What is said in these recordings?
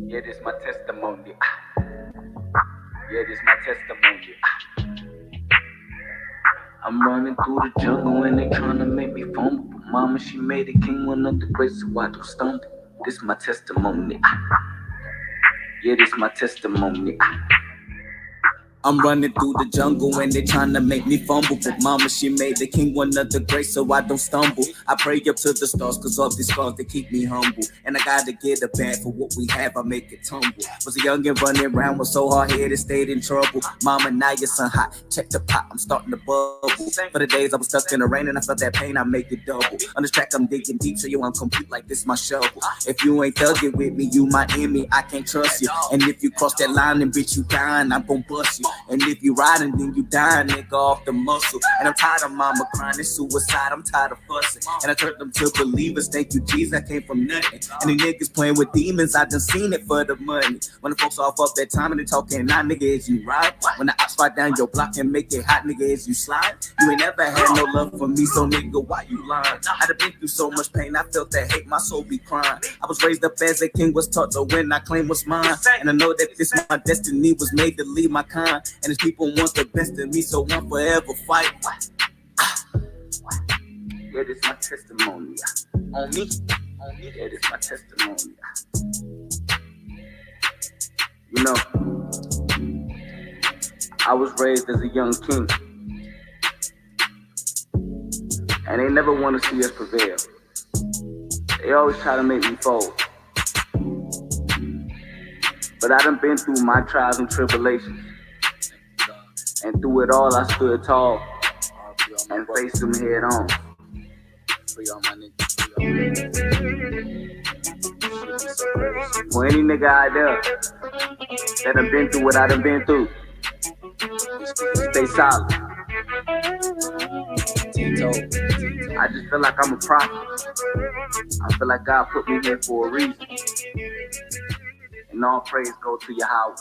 Yeah, this my testimony. Yeah, this my testimony. I'm running through the jungle and they tryna make me fumble. But mama, she made a king one of the grace, so I don't stumble. This my testimony. Yeah, this my testimony. I'm running through the jungle and they tryna make me fumble. But mama, she made the king one of the grace, so I don't stumble. I pray up to the stars, cause all these scars, they keep me humble. And I gotta get a bag for what we have, I make it tumble. Was a young and running around, was so hard-headed, stayed in trouble. Mama, now your son hot, check the pot, I'm starting to bubble. For the days I was stuck in the rain and I felt that pain, I make it double. On this track, I'm digging deep, so I'm complete like this my shovel. If you ain't thugging with me, you my enemy, I can't trust you. And if you cross that line, then bitch, you dying, I'm gon' bust you. And if you riding, then you dying, nigga, off the muscle. And I'm tired of mama crying, it's suicide, I'm tired of fussing. And I turned them to believers, thank you, Jesus, I came from nothing. And the niggas playing with demons, I done seen it for the money. When the folks off up that time and they talking, nah, nigga, is you right? When the ops fight down your block and make it hot, nigga, is you slide? You ain't never had no love for me, so nigga, why you lying? I done been through so much pain, I felt that hate, my soul be crying. I was raised up as a king, was taught to win, I claim what's mine. And I know that this my destiny was made to lead my kind. And these people want the best of me, so I'm forever fight. Yeah, this my testimony. On me, yeah, this my testimony. You know, I was raised as a young king, and they never want to see us prevail. They always try to make me fold. But I done been through my trials and tribulations, and through it all I stood tall and faced them head on. For any nigga out there that done been through what I done been through, stay solid. I just feel like I'm a prophet. I feel like God put me here for a reason. And all praise go to Yahweh.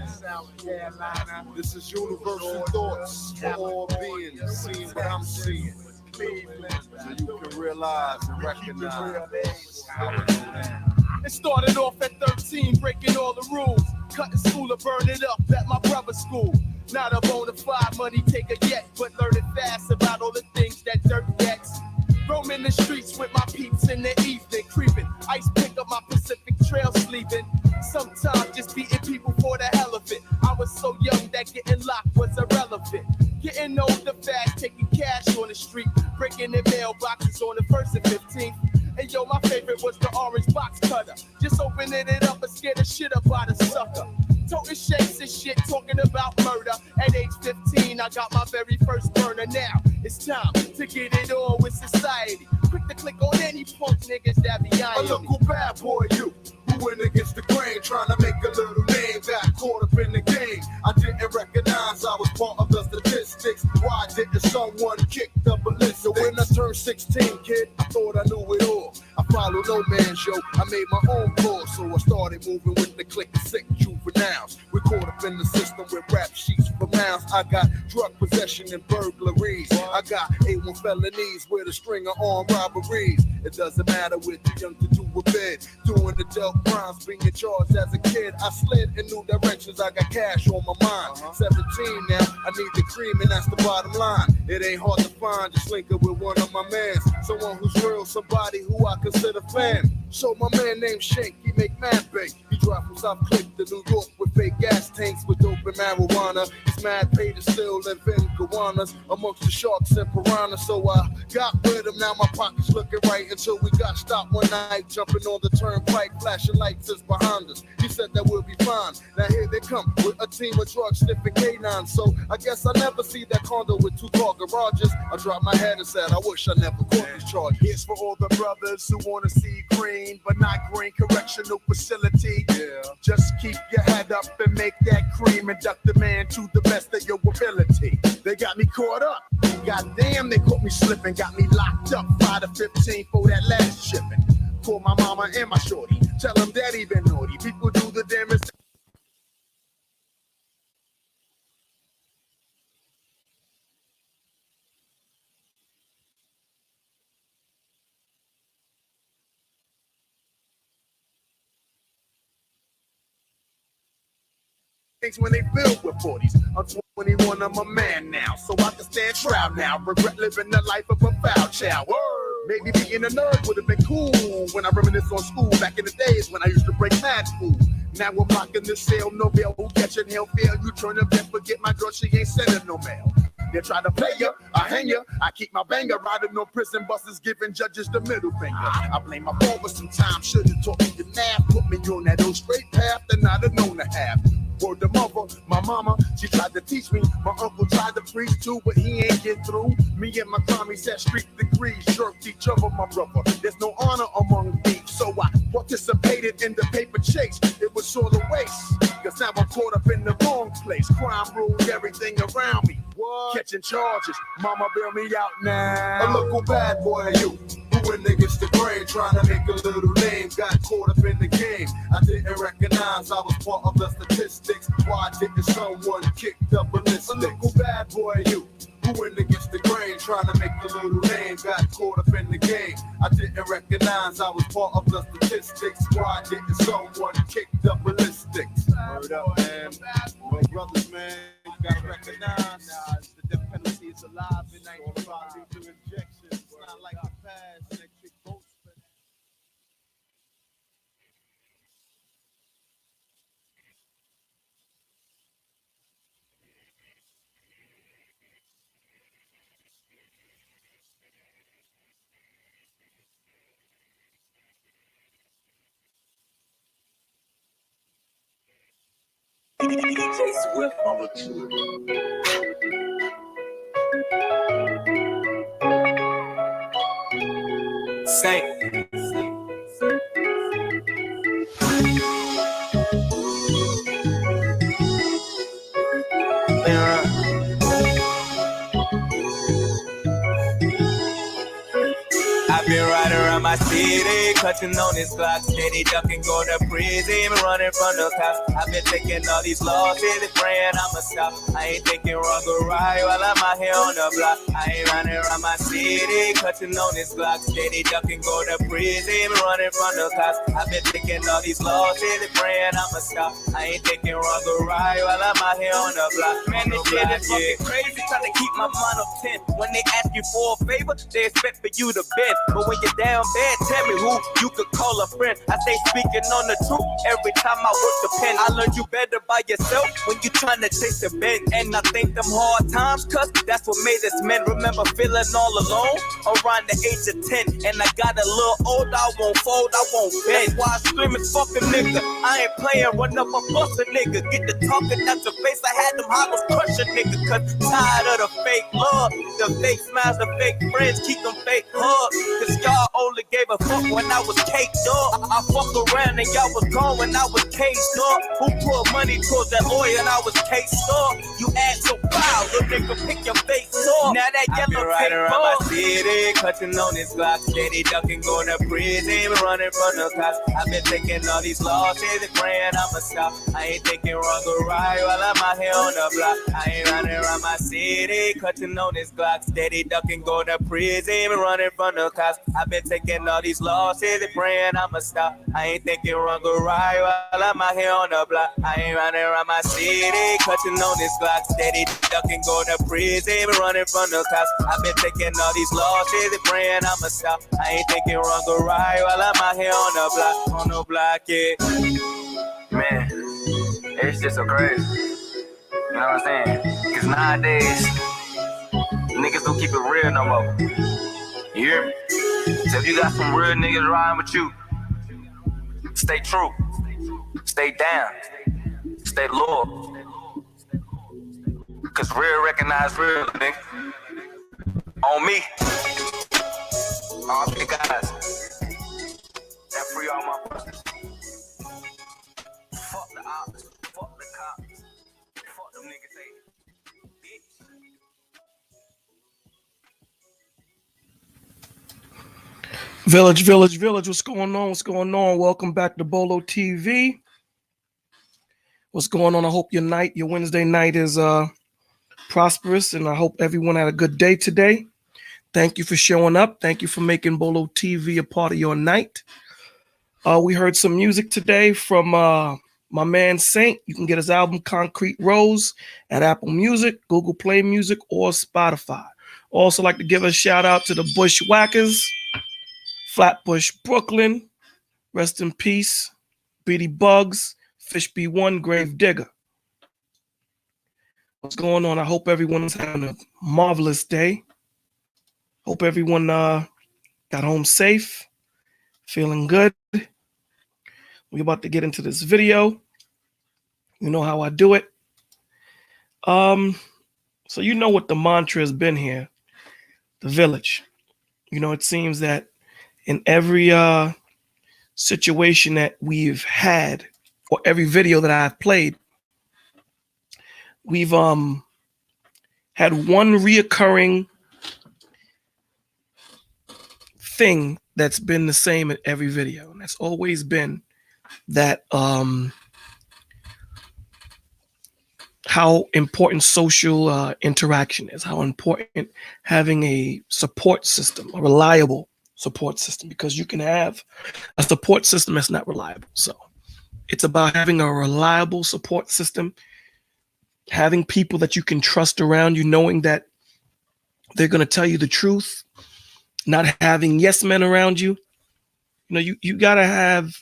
South Carolina. This is Universal Thoughts for all beings, seeing what I'm seeing. Cleveland, so you can realize and recognize how it is now. It started off at 13, breaking all the rules. Cutting school or burn it up at my brother's school. Not a bona fide money taker yet, but learning fast about all the things that dirt gets. Roaming the streets with my peeps in the evening, creeping. Ice pick up my Pacific Trail sleeping. Sometimes just beating people for the hell of it. I was so young that getting locked was irrelevant. Getting older fast, taking cash on the street. Breaking in mailboxes on the 1st and 15th. And yo, my favorite was the orange box cutter. Just opening it up and scared the shit up out of sucker. Toting shakes and shit, talking about murder. At age 15, I got my very first burner. Now it's time to get it on with society. Quick to click on any punk niggas that be eyeing me. A local bad boy, you who went against the grain, trying to make a little name. Got caught up in the game. I didn't recognize I was part of the statistics. Why didn't someone kick the ballistics? So when I turned 16, kid, I thought I knew it all. I followed no man's yo. I made my own course, so I started moving with the clique of sick juveniles. We caught up in the system with rap sheets for miles. I got drug possession and burglaries. I got A1 felonies with a string of armed robberies. It doesn't matter what too young to do a bit. Doing adult crimes, being charged as a kid. I slid in new directions, I got cash on my mind. 17 now, I need the cream and that's the bottom line. It ain't hard to find, just link up with one of my mans. Someone who's real, somebody who I consider fan. So my man named Shank, he make mad bait. He drive from South Cliff to New York with fake gas tanks with dope and marijuana. His mad paid to still live in Gowanus amongst the sharks and piranhas. So I got with him, now my pockets looking right until we got stopped one night, jumping on the turnpike, flashing lights is behind us. He said that we'll be fine. Now here they come with a team of drugs sniffing canines. So I guess I never see that condo with 2-car garages. I dropped my head and said, I wish I never caught these charges. Here's for all the brothers who wanna see green, but not green correctional facility. Yeah. Just keep your head up and make that cream and duck the man to the best of your ability. They got me caught up. Goddamn, they caught me slipping, got me locked up 5 to 15 for that last shipping. Call my mama and my shorty, tell them daddy been naughty. People do the damnest when they filled with 40s. I'm 21, I'm a man now, so I can stand trial now. Regret living the life of a foul child. Word. Maybe being a nerd would have been cool when I reminisce on school back in the days when I used to break mad food. Now I'm rocking the sale, no bail, who catching hell fail. You turn up and forget my girl, she ain't sending no mail. They try to play ya, I hang ya, I keep my banger, riding on prison buses, giving judges the middle finger. I blame my father sometimes, should've taught me the math, put me on that old straight path that I'd have known to have. Word to mother, my mama, she tried to teach me. My uncle tried to preach too, but he ain't get through. Me and my commies had street degrees, shirked each other, my brother. There's no honor among thieves, so I participated in the paper chase. It was all a waste, cause now I'm caught up in the wrong place. Crime ruled everything around me. What? Catching charges, mama bail me out now. A local bad boy, you. Who went against the grain, trying to make a little name. Got caught up in the game. I didn't recognize I was part of the statistics. Why didn't someone kick the ballistics? A local bad boy, you. Who went against the grain, trying to make a little name. Got caught up in the game. I didn't recognize I was part of the statistics. Why didn't someone kick the ballistics? Word up, man. My brothers, man, you gotta recognize the death penalty is alive in 95 lethal injections. It's not like the past. Electric boats. DJ Swift on the tour. Saint. I've been riding around my city, clutching on this Glock, steady ducking, going to prison, running from the cops. I've been taking all these losses, praying I'ma stop. I ain't thinking wrong or right while I'm out here on the block. I ain't running around my city, clutching on this Glock, steady ducking, going to prison, running from the cops. I've been taking all these losses, praying I'ma stop. I ain't thinking wrong or right while I'm out here on the block. Man, this shit is fucking crazy, trying to keep my mind up 10. When they ask you for a favor, they expect for you to bend. But when you're down bad, tell me who you could call a friend. I stay speaking on the truth every time I work the pen. I learned you better by yourself when you trying to chase the bend. And I think them hard times, cause that's what made us men. Remember feeling all alone around the age of 10. And I got a little old, I won't fold, I won't bend. That's why I scream and fuck a nigga. I ain't playing, run up and bust a nigga. Get the talking out your face, I had them hollows crush a nigga. Cause tired of the fake love, the fake smiles, the fake friends, keep them fake hugs. Cause y'all only gave a fuck when I was caked up. I fuck around and y'all was gone when I was cased up. Who put money towards that lawyer and I was cased up? You act so proud, little nigga, pick your face up. Now that yellow tape around my city, clutching on this Glock, steady ducking, going to prison, running from the cops. I've been taking all these losses and praying I'ma stop. I ain't thinking wrong or right while I'm out here on the block. I ain't running around my city, clutching on this Glock, steady ducking, going to prison, running from the cops. I've been taking all these losses and praying I'ma stop. I ain't thinking wrong or right while I'm out here on the block. I ain't running around my city, clutching on this Glock, steady ducking, going to prison, running from the cops. I've been taking all these losses and praying I'ma stop. I ain't thinking wrong or right while I'm out here on the block, yeah. Man, it's just so crazy. You know what I'm saying? Because nowadays, niggas don't keep it real no more. You hear me? So if you got some real niggas riding with you, stay true, stay down, stay loyal. Cause real recognize real, nigga. On me. All the guys. That free all my brothers. Fuck the ops, fuck the cops, fuck them niggas, they bitch. Village, what's going on? What's going on? Welcome back to Bolo TV. What's going on? I hope your Wednesday night is prosperous, and I hope everyone had a good day today. Thank you for showing up. Thank you for making Bolo TV a part of your night. We heard some music today from my man Saint. You can get his album Concrete Rose at Apple Music, Google Play Music, or Spotify. Also like to give a shout out to the Bushwhackers, Flatbush, Brooklyn, rest in peace, Beatty Bugs, Fish B1, Grave Digger. What's going on? I hope everyone's having a marvelous day. Hope everyone got home safe, feeling good. We're about to get into this video. You know how I do it. So you know what the mantra has been here, the village. You know, it seems that in every situation that we've had, or every video that I've played, we've had one reoccurring thing that's been the same in every video, and that's always been that how important social interaction is, how important having a support system, a reliable support system, because you can have a support system that's not reliable. So it's about having a reliable support system, having people that you can trust around you, knowing that they're going to tell you the truth, not having yes men around you. You know, you got to have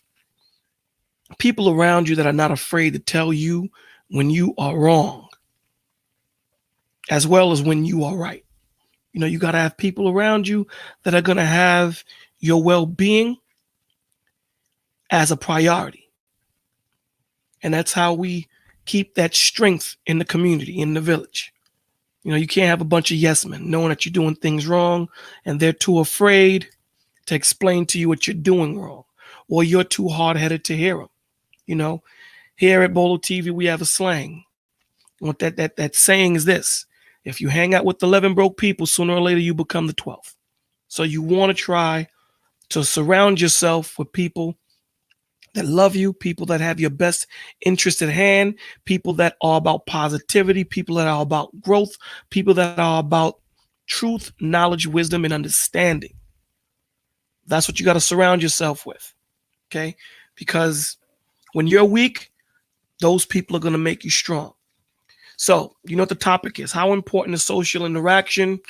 people around you that are not afraid to tell you when you are wrong, as well as when you are right. You know, you got to have people around you that are going to have your well-being as a priority. And that's how we keep that strength in the community, in the village. You know, you can't have a bunch of yes men knowing that you're doing things wrong, and they're too afraid to explain to you what you're doing wrong, or you're too hard-headed to hear them. You know, here at Bolo TV, we have a slang. What that saying is this: if you hang out with 11 broke people, sooner or later you become the 12th. So you want to try to surround yourself with people that love you, people that have your best interest at hand, people that are about positivity, people that are about growth, people that are about truth, knowledge, wisdom, and understanding. That's what you got to surround yourself with, okay? Because when you're weak, those people are going to make you strong. So, you know what the topic is: how important is social interaction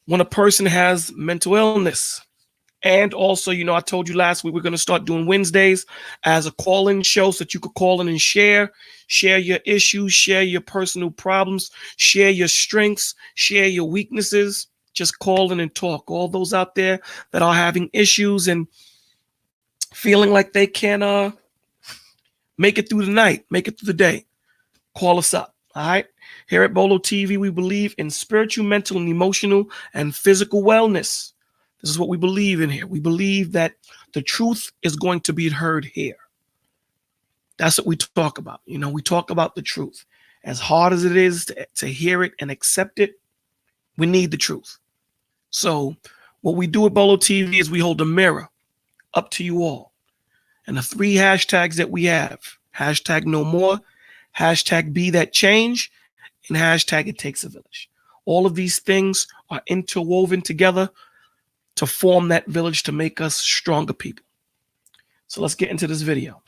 when a person has mental illness? And also, you know, I told you last week we're going to start doing Wednesdays as a call-in show so that you could call in and share your issues, share your personal problems, share your strengths, share your weaknesses. Just call in and talk. All those out there that are having issues and feeling like they can make it through the night, make it through the day, call us up. All right. Here at Bolo TV, we believe in spiritual, mental, and emotional and physical wellness. This is what we believe in here. We believe that the truth is going to be heard here. That's what we talk about. You know, we talk about the truth. As hard as it is to hear it and accept it, we need the truth. So what we do at Bolo TV is we hold a mirror up to you all. And the 3 hashtags that we have: hashtag no more, hashtag be that change, and hashtag it takes a village. All of these things are interwoven together to form that village, to make us stronger people. So let's get into this video.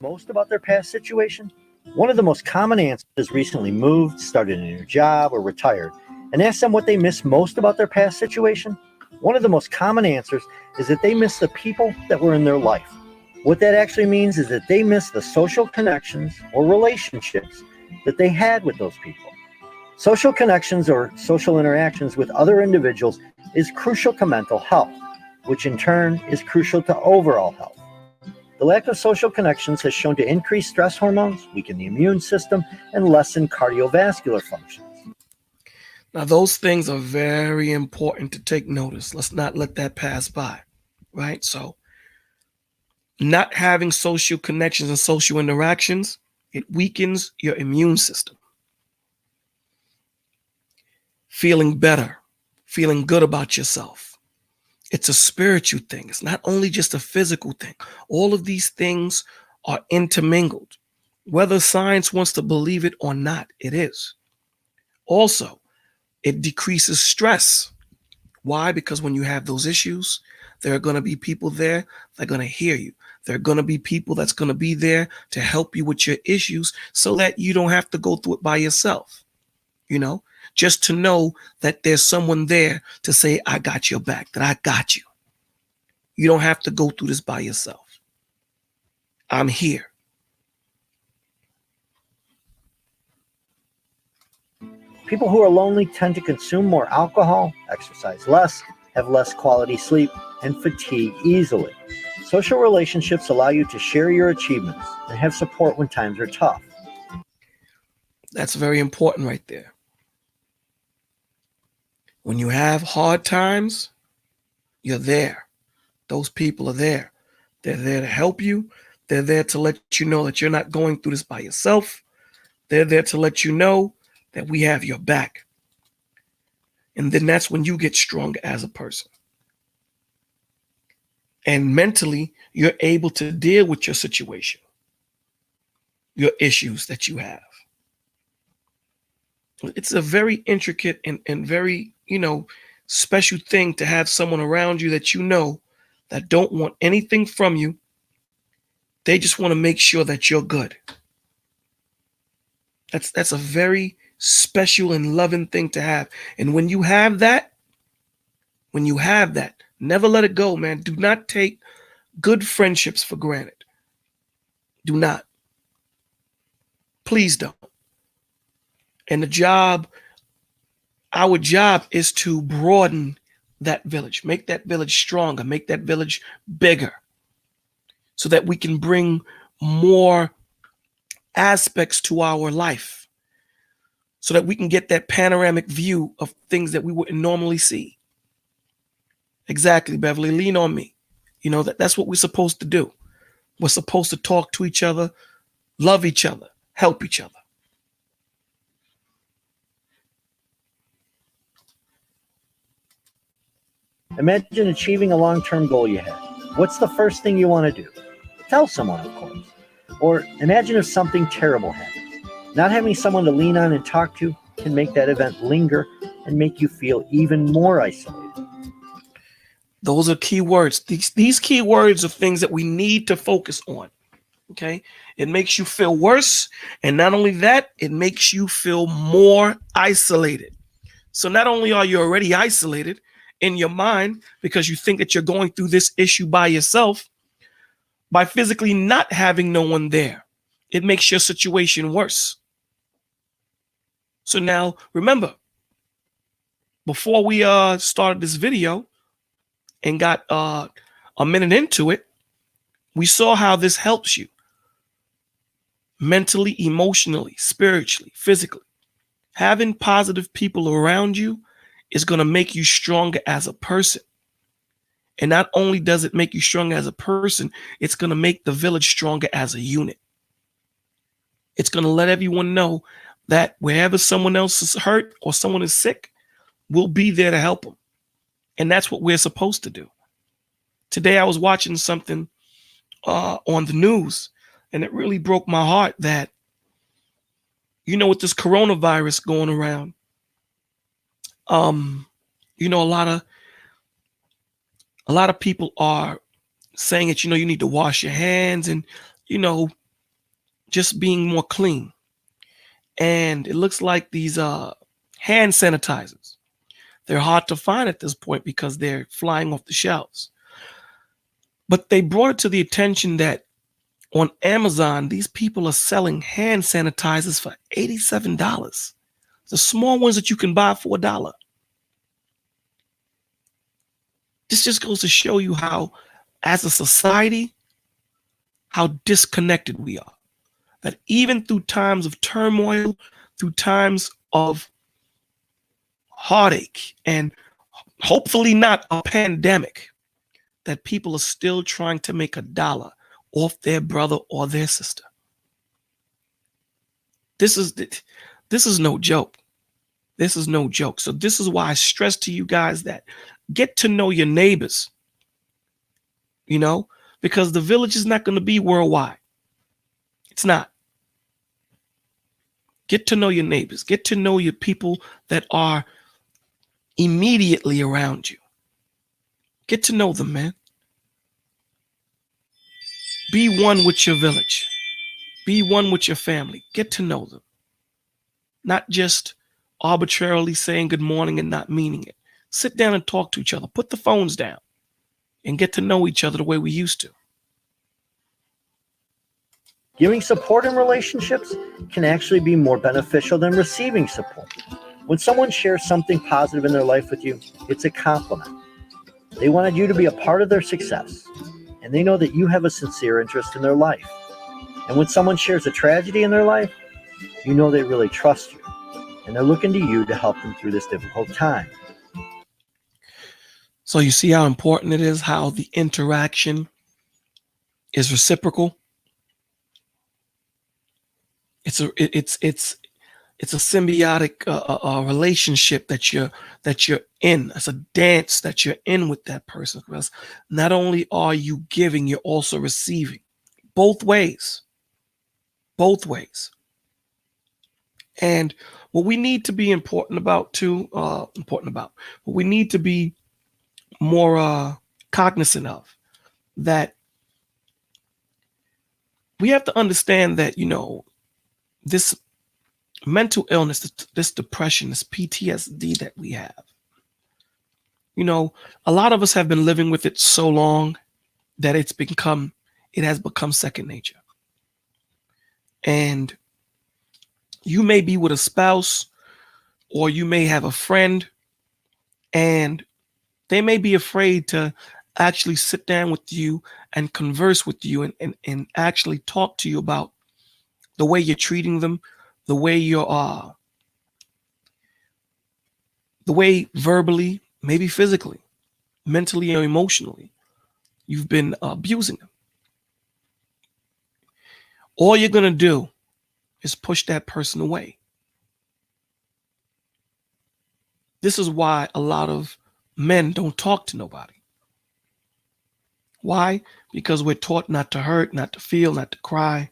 Most about their past situation? One of the most common answers is recently moved, started a new job, or retired. And ask them what they miss most about their past situation? One of the most common answers is that they miss the people that were in their life. What that actually means is that they miss the social connections or relationships that they had with those people. Social connections or social interactions with other individuals is crucial to mental health, which in turn is crucial to overall health. The lack of social connections has shown to increase stress hormones, weaken the immune system, and lessen cardiovascular functions. Now, those things are very important to take notice. Let's not let that pass by, right? So, not having social connections and social interactions, it weakens your immune system. Feeling better, feeling good about yourself. It's a spiritual thing. It's not only just a physical thing. All of these things are intermingled. Whether science wants to believe it or not, it is. Also, it decreases stress. Why? Because when you have those issues, there are going to be people there that are going to hear you. There are going to be people that's going to be there to help you with your issues so that you don't have to go through it by yourself. You know, just to know that there's someone there to say, I got your back, that I got you. You don't have to go through this by yourself. I'm here. People who are lonely tend to consume more alcohol, exercise less, have less quality sleep, and fatigue easily. Social relationships allow you to share your achievements and have support when times are tough. That's very important right there. When you have hard times, you're there. Those people are there. They're there to help you. They're there to let you know that you're not going through this by yourself. They're there to let you know that we have your back. And then that's when you get stronger as a person. And mentally, you're able to deal with your situation, your issues that you have. It's a very intricate and very, special thing to have someone around you that you know that don't want anything from you. They just want to make sure that you're good. That's a very special and loving thing to have. And when you have that, never let it go, man. Do not take good friendships for granted. Do not. Please don't. And our job is to broaden that village, make that village stronger, make that village bigger, so that we can bring more aspects to our life, so that we can get that panoramic view of things that we wouldn't normally see. Exactly, Beverly, lean on me. That's what we're supposed to do. We're supposed to talk to each other, love each other, help each other. Imagine achieving a long-term goal you had. What's the first thing you want to do? Tell someone, of course. Or imagine if something terrible happens. Not having someone to lean on and talk to can make that event linger and make you feel even more isolated. Those are key words. These key words are things that we need to focus on. Okay? It makes you feel worse. And not only that, it makes you feel more isolated. So not only are you already isolated in your mind because you think that you're going through this issue by yourself, by physically not having no one there, it makes your situation worse. So now remember, before we started this video and got a minute into it, we saw how this helps you mentally, emotionally, spiritually, physically. Having positive people around you is going to make you stronger as a person. And not only does it make you stronger as a person, it's going to make the village stronger as a unit. It's going to let everyone know that wherever someone else is hurt or someone is sick, we'll be there to help them. And that's what we're supposed to do. Today I was watching something on the news, and it really broke my heart that, with this coronavirus going around, a lot of people are saying that, you need to wash your hands and, just being more clean. And it looks like these hand sanitizers, they're hard to find at this point because they're flying off the shelves. But they brought it to the attention that on Amazon, these people are selling hand sanitizers for $87. The small ones that you can buy for $1. This just goes to show you how, as a society, how disconnected we are. That even through times of turmoil, through times of heartache, and hopefully not a pandemic, that people are still trying to make $1 off their brother or their sister. This is no joke. This is no joke. So this is why I stress to you guys that get to know your neighbors, because the village is not going to be worldwide. It's not. Get to know your neighbors. Get to know your people that are immediately around you. Get to know them, man. Be one with your village. Be one with your family. Get to know them. Not just arbitrarily saying good morning and not meaning it. Sit down and talk to each other. Put the phones down and get to know each other the way we used to. Giving support in relationships can actually be more beneficial than receiving support. When someone shares something positive in their life with you, it's a compliment. They wanted you to be a part of their success, and they know that you have a sincere interest in their life. And when someone shares a tragedy in their life, you know they really trust you, and they're looking to you to help them through this difficult time. So you see how important it is, how the interaction is reciprocal. It's a symbiotic relationship that you're in. It's a dance that you're in with that person. Because not only are you giving, you're also receiving. Both ways. Both ways. And what we need to be what we need to be more cognizant of, that we have to understand that, this mental illness, this depression, this PTSD that we have, a lot of us have been living with it so long that it has become second nature. And you may be with a spouse, or you may have a friend, and they may be afraid to actually sit down with you and converse with you and actually talk to you about the way you're treating them, the way the way verbally, maybe physically, mentally or emotionally, you've been abusing them. All you're going to do is push that person away. This is why a lot of men don't talk to nobody. Why? Because we're taught not to hurt, not to feel, not to cry.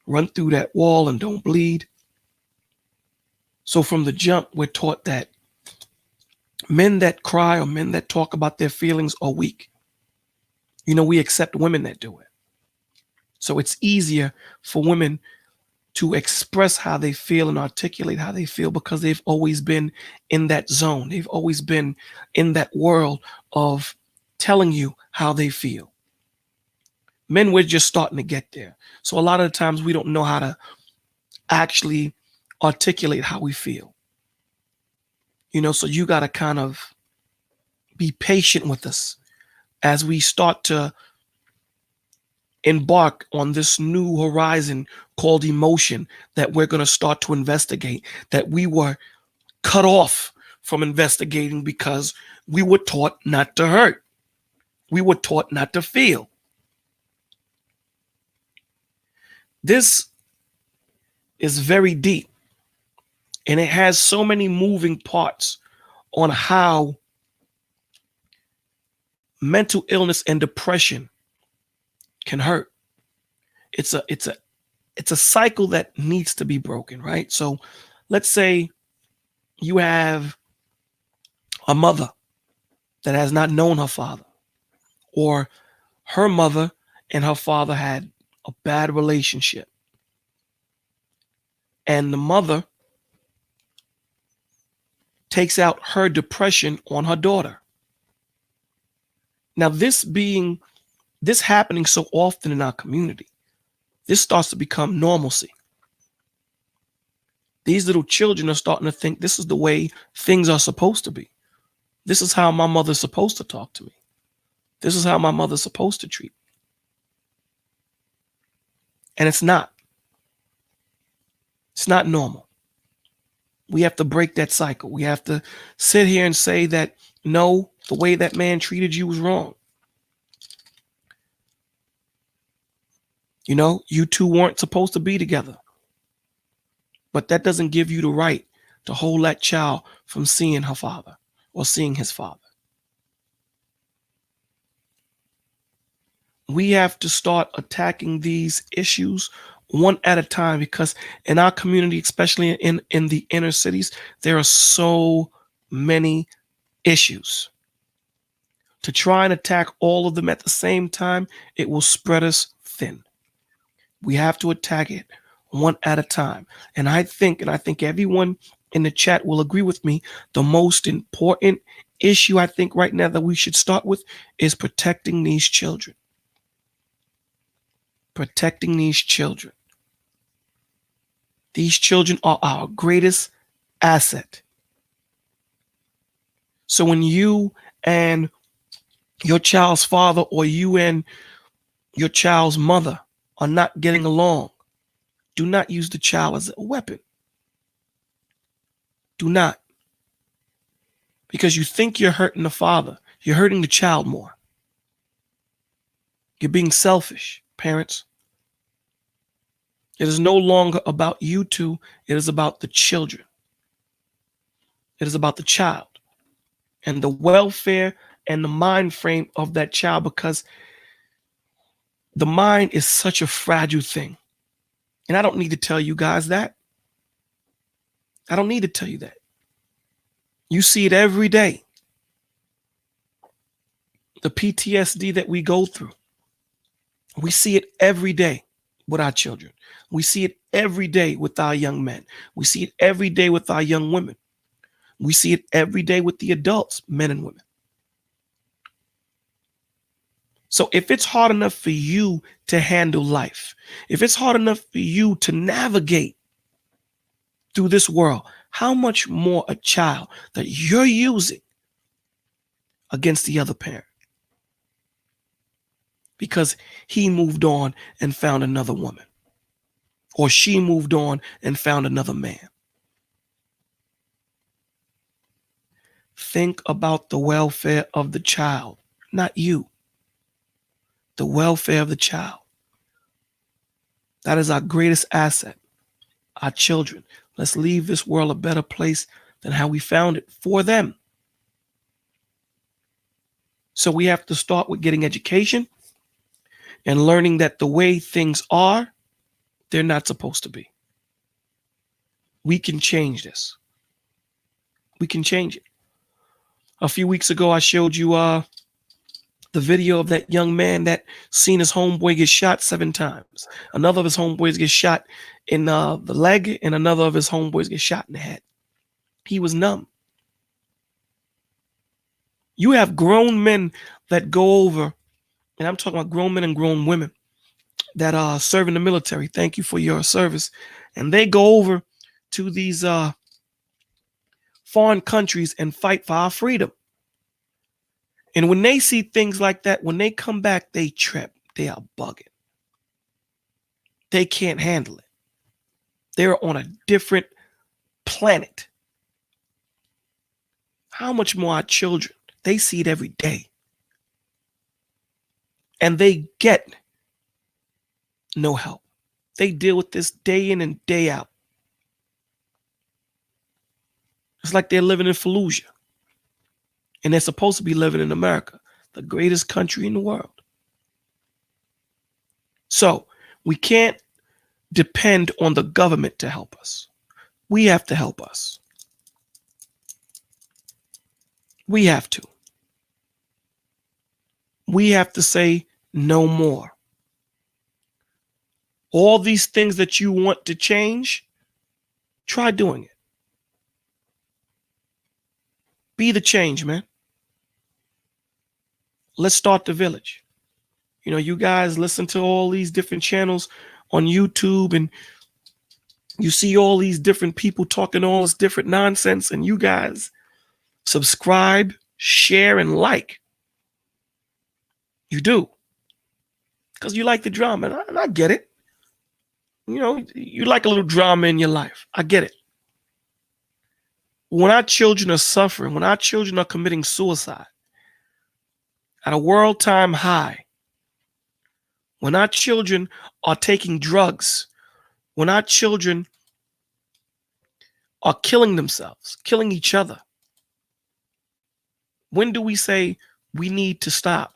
Run through that wall and don't bleed. So from the jump, we're taught that men that cry or men that talk about their feelings are weak. We accept women that do it. So it's easier for women to express how they feel and articulate how they feel because they've always been in that zone. They've always been in that world of telling you how they feel. Men, we're just starting to get there. So a lot of the times we don't know how to actually articulate how we feel. So you got to kind of be patient with us as we start to embark on this new horizon called emotion that we're going to start to investigate, that we were cut off from investigating because we were taught not to hurt. We were taught not to feel. This is very deep, and it has so many moving parts on how mental illness and depression can hurt. It's a cycle that needs to be broken, right? So let's say you have a mother that has not known her father, or her mother and her father had a bad relationship, and the mother takes out her depression on her daughter. Now, this being this happening so often in our community, this starts to become normalcy. These little children are starting to think this is the way things are supposed to be. This is how my mother's supposed to talk to me. This is how my mother's supposed to treat me. And it's not. It's not normal. We have to break that cycle. We have to sit here and say that, no, the way that man treated you was wrong. You know, you two weren't supposed to be together. But that doesn't give you the right to hold that child from seeing her father or seeing his father. We have to start attacking these issues one at a time, because in our community, especially in the inner cities, there are so many issues. To try and attack all of them at the same time, it will spread us thin. We have to attack it one at a time. And I think everyone in the chat will agree with me, the most important issue I think right now that we should start with is protecting these children. Protecting these children. These children are our greatest asset. So when you and your child's father or you and your child's mother are not getting along, do not use the child as a weapon. Do not. Because you think you're hurting the father, you're hurting the child more. You're being selfish, parents. It is no longer about you two. It is about the children. It is about the child and the welfare and the mind frame of that child, because the mind is such a fragile thing. And I don't need to tell you guys that. I don't need to tell you that. You see it every day. The PTSD that we go through. We see it every day with our children. We see it every day with our young men. We see it every day with our young women. We see it every day with the adults, men and women. So if it's hard enough for you to handle life, if it's hard enough for you to navigate through this world, how much more a child that you're using against the other parent? Because he moved on and found another woman, or she moved on and found another man. Think about the welfare of the child, not you. The welfare of the child. That is our greatest asset, our children. Let's leave this world a better place than how we found it for them. So we have to start with getting education and learning that the way things are, they're not supposed to be. We can change this. We can change it. A few weeks ago, I showed you the video of that young man that seen his homeboy get shot 7 times. Another of his homeboys get shot in the leg, and another of his homeboys get shot in the head. He was numb. You have grown men that go over, and I'm talking about grown men and grown women that serve in the military. Thank you for your service. And they go over to these foreign countries and fight for our freedom. And when they see things like that, when they come back, they trip. They are bugging. They can't handle it. They're on a different planet. How much more our children? They see it every day. And they get no help. They deal with this day in and day out. It's like they're living in Fallujah. And they're supposed to be living in America, the greatest country in the world. So we can't depend on the government to help us. We have to help us. We have to. We have to say no more. All these things that you want to change, try doing it. Be the change, man. Let's start the village. You know, you guys listen to all these different channels on YouTube, and you see all these different people talking all this different nonsense, and you guys subscribe, share, and like. You do. Because you like the drama, and I get it. You know, you like a little drama in your life. I get it. When our children are suffering, when our children are committing suicide at a world time high, when our children are taking drugs, when our children are killing themselves, killing each other, when do we say we need to stop?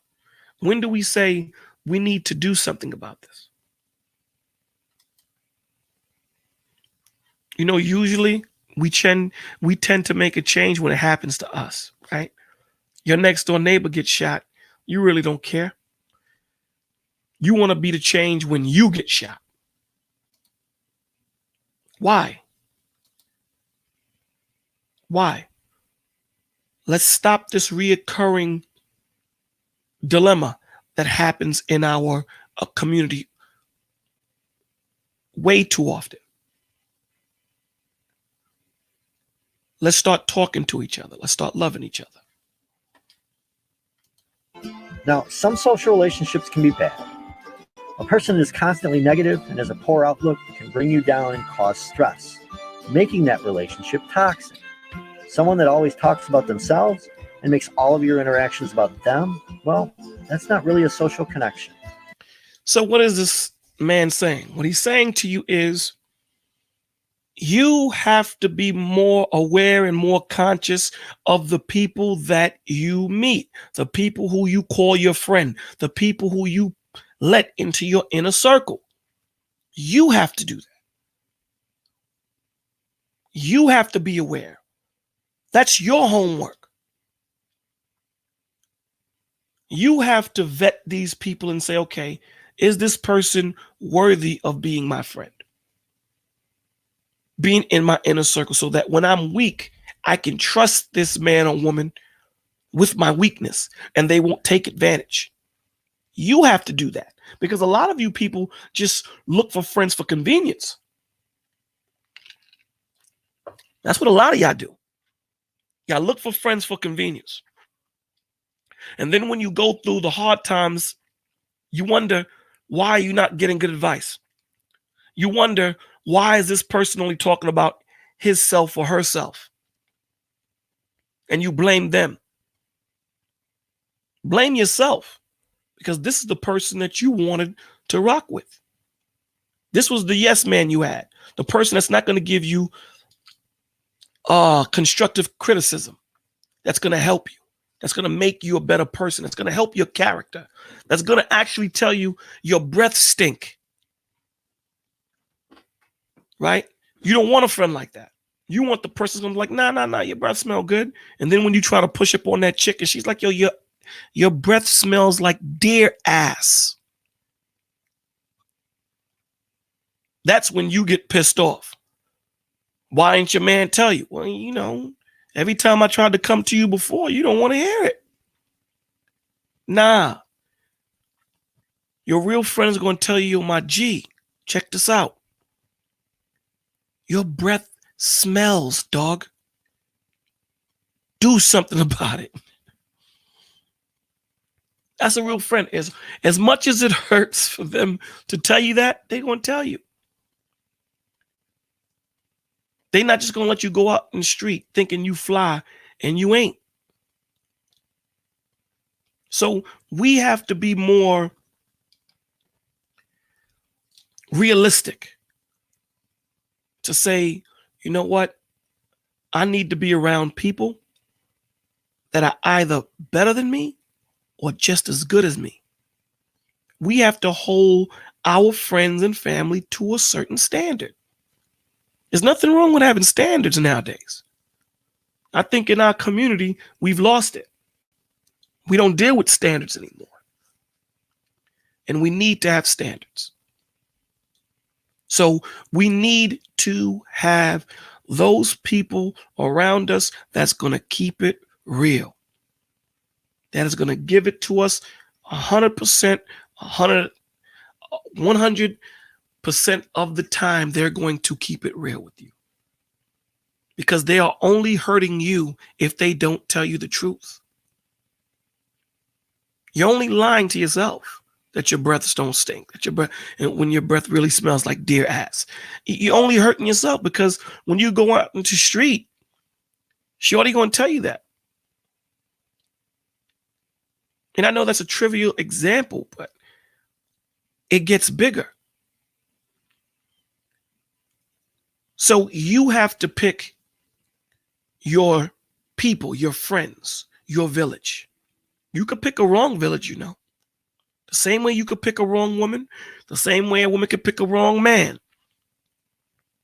When do we say we need to do something about this? You know, usually we tend to make a change when it happens to us, right? Your next door neighbor gets shot. You really don't care. You want to be the change when you get shot. Why? Why? Let's stop this reoccurring dilemma that happens in our community way too often. Let's start talking to each other. Let's start loving each other. Now, some social relationships can be bad. A person is constantly negative and has a poor outlook can bring you down and cause stress, making that relationship toxic. Someone that always talks about themselves and makes all of your interactions about them, well, that's not really a social connection. So what is this man saying? What he's saying to you is, you have to be more aware and more conscious of the people that you meet, the people who you call your friend, the people who you let into your inner circle. You have to do that. You have to be aware. That's your homework. You have to vet these people and say, okay, is this person worthy of being my friend? Being in my inner circle, so that when I'm weak, I can trust this man or woman with my weakness and they won't take advantage. You have to do that, because a lot of you people just look for friends for convenience. That's what a lot of y'all do. Y'all look for friends for convenience. And then when you go through the hard times, you wonder, why are you not getting good advice? You wonder, why is this person only talking about his self or herself? And you blame them. Blame yourself, because this is the person that you wanted to rock with. This was the yes man you had, the person that's not going to give you constructive criticism, that's going to help you, that's going to make you a better person, that's going to help your character, that's going to actually tell you your breath stink. Right? You don't want a friend like that. You want the person who's like, nah, your breath smell good. And then when you try to push up on that chick and she's like, yo, your breath smells like deer ass. That's when you get pissed off. Why ain't your man tell you? Well, you know, every time I tried to come to you before, you don't want to hear it. Nah. Your real friend is going to tell you, my G, check this out. Your breath smells, dog. Do something about it. That's a real friend. As much as it hurts for them to tell you that, they're going to tell you. They're not just going to let you go out in the street thinking you fly and you ain't. So we have to be more realistic to say, you know what? I need to be around people that are either better than me or just as good as me. We have to hold our friends and family to a certain standard. There's nothing wrong with having standards nowadays. I think in our community, we've lost it. We don't deal with standards anymore. And we need to have standards. So we need to have those people around us that's going to keep it real. That is going to give it to us 100%, 100% of the time, they're going to keep it real with you, because they are only hurting you if they don't tell you the truth. You're only lying to yourself that your breaths don't stink, that your breath, and when your breath really smells like deer ass. You're only hurting yourself, because when you go out into the street, shorty gonna tell you that. And I know that's a trivial example, but it gets bigger. So you have to pick your people, your friends, your village. You could pick a wrong village, you know. The same way you could pick a wrong woman, the same way a woman could pick a wrong man.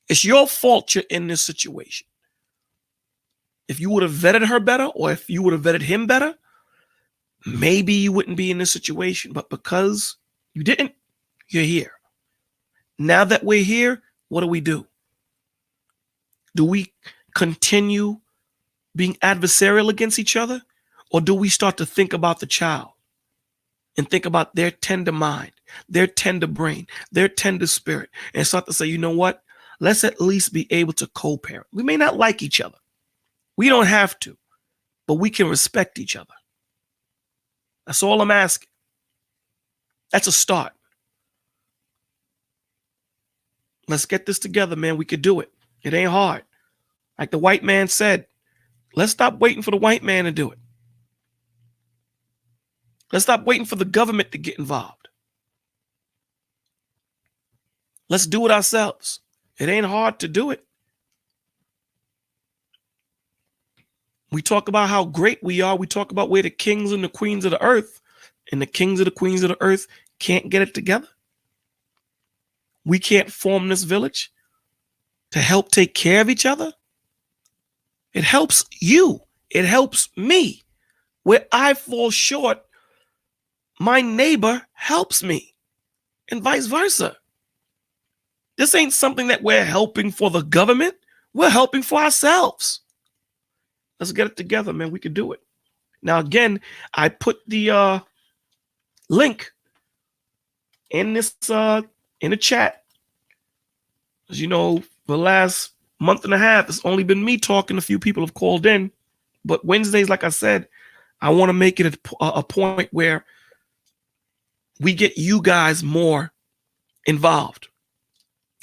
It's your fault you're in this situation. If you would have vetted her better, or if you would have vetted him better, maybe you wouldn't be in this situation. But because you didn't, you're here. Now that we're here, what do? Do we continue being adversarial against each other? Or do we start to think about the child and think about their tender mind, their tender brain, their tender spirit, and start to say, you know what? Let's at least be able to co-parent. We may not like each other. We don't have to, but we can respect each other. That's all I'm asking. That's a start. Let's get this together, man. We could do it. It ain't hard. Like the white man said, let's stop waiting for the white man to do it. Let's stop waiting for the government to get involved. Let's do it ourselves. It ain't hard to do it. We talk about how great we are. We talk about we're the kings and the queens of the earth, and the kings and the queens of the earth can't get it together. We can't form this village to help take care of each other. It helps you. It helps me. Where I fall short, my neighbor helps me, and vice versa. This ain't something that we're helping for the government. We're helping for ourselves. Let's get it together, man. We can do it. Now, again, I put the link in this in the chat. As you know, for the last month and a half, it's only been me talking. A few people have called in, but Wednesdays, like I said, I want to make it a point where we get you guys more involved.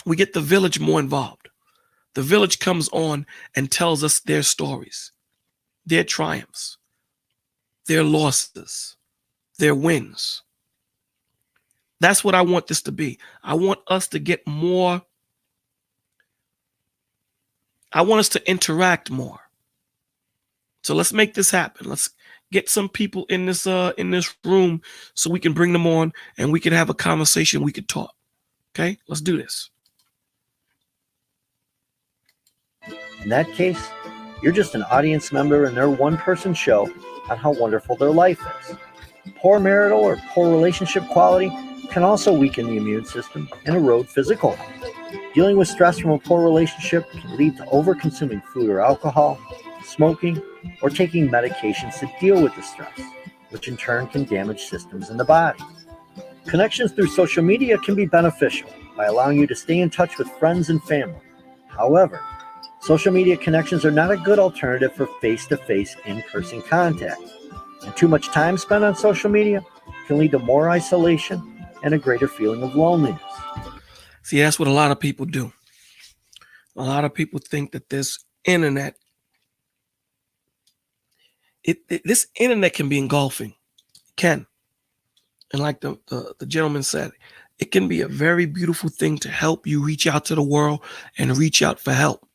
We get the village more involved. The village comes on and tells us their stories, their triumphs, their losses, their wins. That's what I want this to be. I want us to get more. I want us to interact more. So let's make this happen. Let's get some people in this room so we can bring them on and we can have a conversation. We can talk. Okay, let's do this. In that case, you're just an audience member in their one-person show on how wonderful their life is. Poor marital or poor relationship quality can also weaken the immune system and erode physical health. Dealing with stress from a poor relationship can lead to over-consuming food or alcohol, smoking, or taking medications to deal with the stress, which in turn can damage systems in the body. Connections through social media can be beneficial by allowing you to stay in touch with friends and family. However, social media connections are not a good alternative for face-to-face, in-person contact. And too much time spent on social media can lead to more isolation and a greater feeling of loneliness. See, that's what a lot of people do. A lot of people think that this internet, this internet can be engulfing. It can. And like the gentleman said, it can be a very beautiful thing to help you reach out to the world and reach out for help.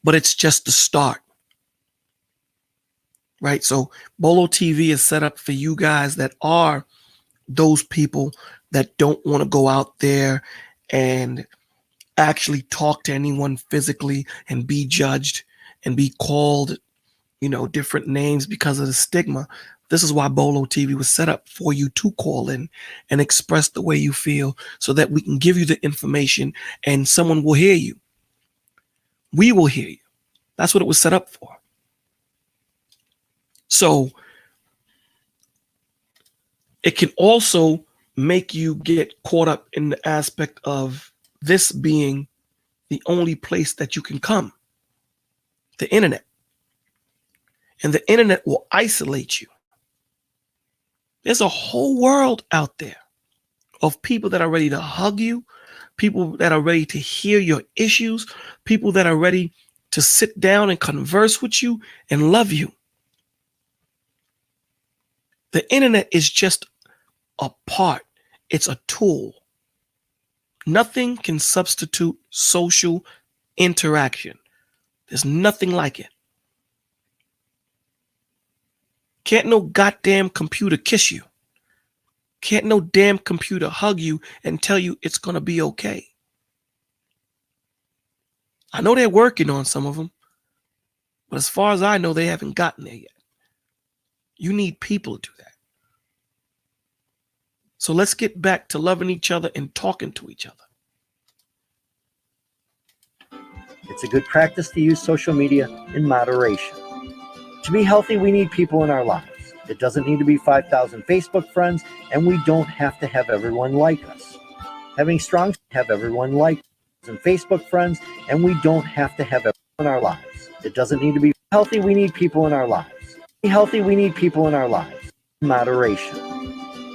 But it's just the start. Right? So Bolo TV is set up for you guys that are those people that don't want to go out there and actually talk to anyone physically and be judged and be called, different names because of the stigma. This is why Bolo TV was set up, for you to call in and express the way you feel so that we can give you the information and someone will hear you. We will hear you. That's what it was set up for. So It can also make you get caught up in the aspect of this being the only place that you can come, the internet. And the internet will isolate you. There's a whole world out there of people that are ready to hug you, people that are ready to hear your issues, people that are ready to sit down and converse with you and love you. The internet is just a part. It's a tool. Nothing can substitute social interaction. There's nothing like it. Can't no goddamn computer kiss you. Can't no damn computer hug you and tell you it's going to be okay. I know they're working on some of them, but as far as I know, they haven't gotten there yet. You need people to do that. So let's get back to loving each other and talking to each other. It's a good practice to use social media in moderation. To be healthy, we need people in our lives. It doesn't need to be 5,000 Facebook friends, and we don't have to have everyone like us. Having strong have everyone like us and Facebook friends, and we don't have to have everyone in our lives. It doesn't need to be healthy, we need people in our lives. To be healthy, we need people in our lives. Moderation.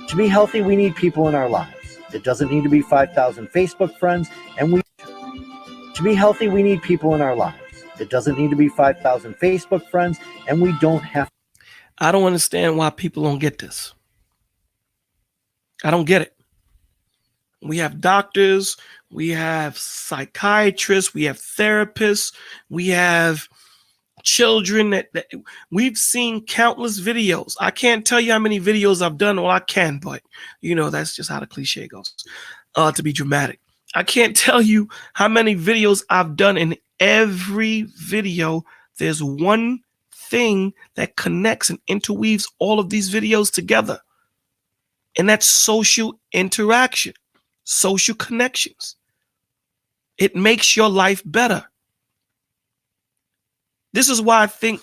To be healthy, we need people in our lives. It doesn't need to be 5,000 Facebook friends, and we to be healthy, we need people in our lives. It doesn't need to be 5,000 Facebook friends, and we don't have. I don't understand why people don't get this. I don't get it. We have doctors, we have psychiatrists, we have therapists, we have children that we've seen countless videos. I can't tell you how many videos I've done. Well, I can, but you know, that's just how the cliche goes, to be dramatic. I can't tell you how many videos I've done. In every video, there's one thing that connects and interweaves all of these videos together. And that's social interaction, social connections. It makes your life better. This is why I think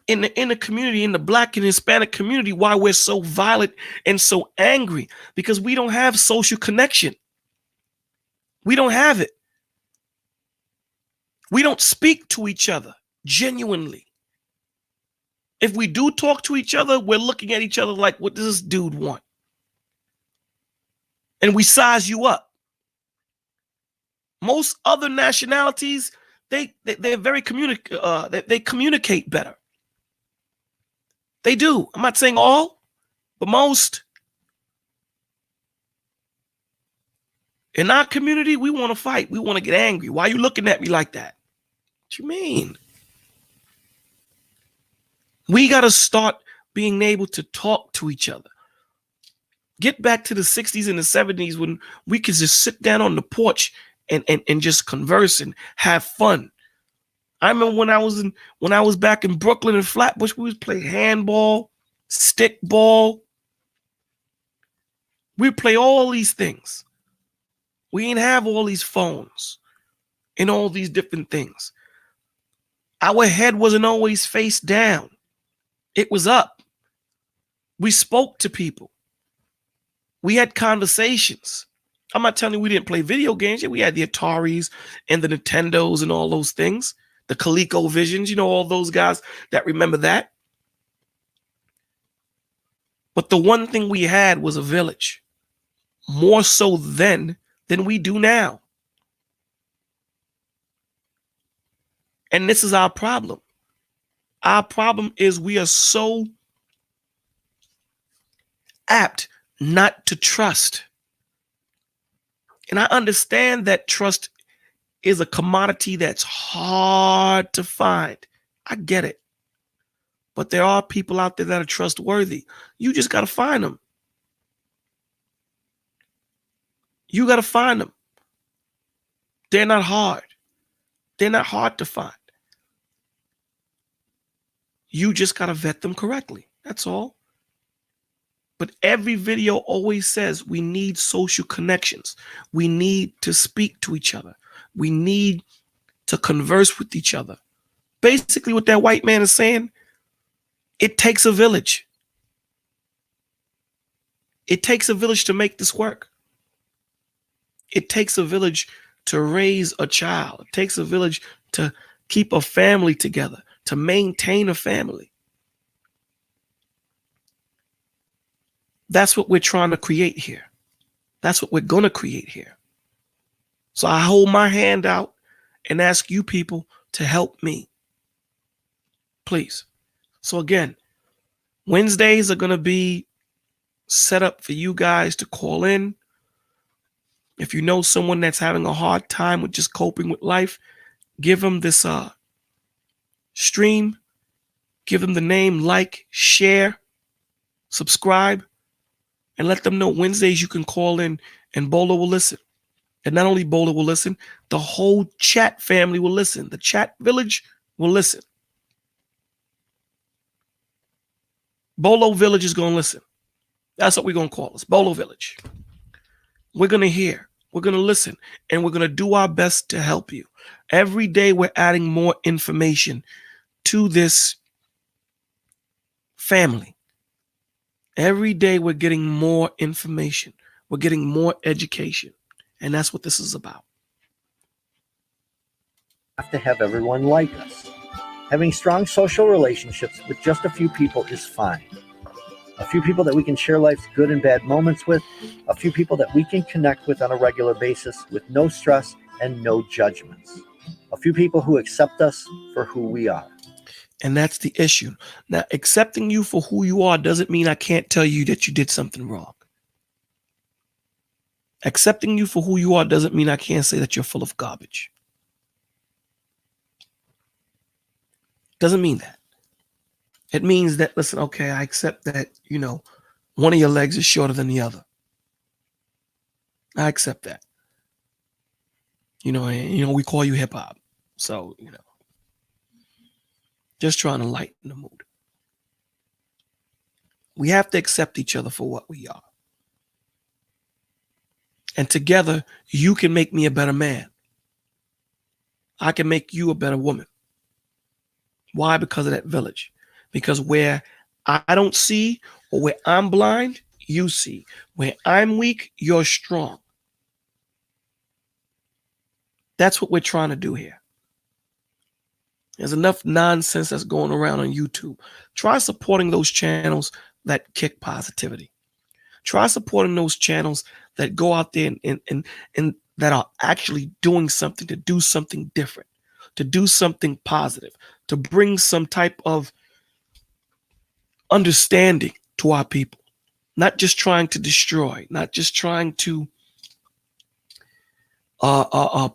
in the community, in the Black and Hispanic community, why we're so violent and so angry, because we don't have social connection. We don't have it. We don't speak to each other genuinely. If we do talk to each other, we're looking at each other like, what does this dude want? And we size you up. Most other nationalities, they're very they communicate better. They do. I'm not saying all, but most. In our community, we want to fight. We want to get angry. Why are you looking at me like that? What you mean? We got to start being able to talk to each other. Get back to the 60s and the 70s when we could just sit down on the porch and just converse and have fun. I remember when I was back in Brooklyn and Flatbush, we would play handball, stickball. We'd play all these things. We didn't have all these phones and all these different things. Our head wasn't always face down. It was up. We spoke to people. We had conversations. I'm not telling you we didn't play video games. Yeah, we had the Ataris and the Nintendos and all those things. The ColecoVisions, you know, all those guys that remember that. But the one thing we had was a village. More so then than we do now. And this is our problem. Our problem is we are so apt not to trust. And I understand that trust is a commodity that's hard to find. I get it. But there are people out there that are trustworthy. You just got to find them. You got to find them. They're not hard. They're not hard to find. You just got to vet them correctly. That's all. But every video always says we need social connections. We need to speak to each other. We need to converse with each other. Basically, what that white man is saying, it takes a village. It takes a village to make this work. It takes a village to raise a child. It takes a village to keep a family together, to maintain a family. That's what we're trying to create here. That's what we're going to create here. So I hold my hand out and ask you people to help me. Please. So again, Wednesdays are going to be set up for you guys to call in. If you know someone that's having a hard time with just coping with life, give them this stream. Give them the name, like, share, subscribe, and let them know Wednesdays you can call in and Bolo will listen. And not only Bolo will listen, the whole chat family will listen. The chat village will listen. Bolo Village is going to listen. That's what we're going to call us, Bolo Village. We're going to hear, we're going to listen, and we're going to do our best to help you. Every day we're adding more information to this family. Every day we're getting more information. We're getting more education. And that's what this is about. Have to have everyone like us. Having strong social relationships with just a few people is fine. A few people that we can share life's good and bad moments with, a few people that we can connect with on a regular basis with no stress and no judgments. A few people who accept us for who we are. And that's the issue. Now, accepting you for who you are doesn't mean I can't tell you that you did something wrong. Accepting you for who you are doesn't mean I can't say that you're full of garbage. Doesn't mean that. It means that, listen, okay, I accept that, one of your legs is shorter than the other. I accept that. We call you hip hop. So, just trying to lighten the mood. We have to accept each other for what we are. And together, you can make me a better man. I can make you a better woman. Why? Because of that village. Because where I don't see, or where I'm blind, you see. Where I'm weak, you're strong. That's what we're trying to do here. There's enough nonsense that's going around on YouTube. Try supporting those channels that kick positivity. Try supporting those channels that go out there and that are actually doing something, to do something different, to do something positive, to bring some type of understanding to our people. Not just trying to destroy, not just trying to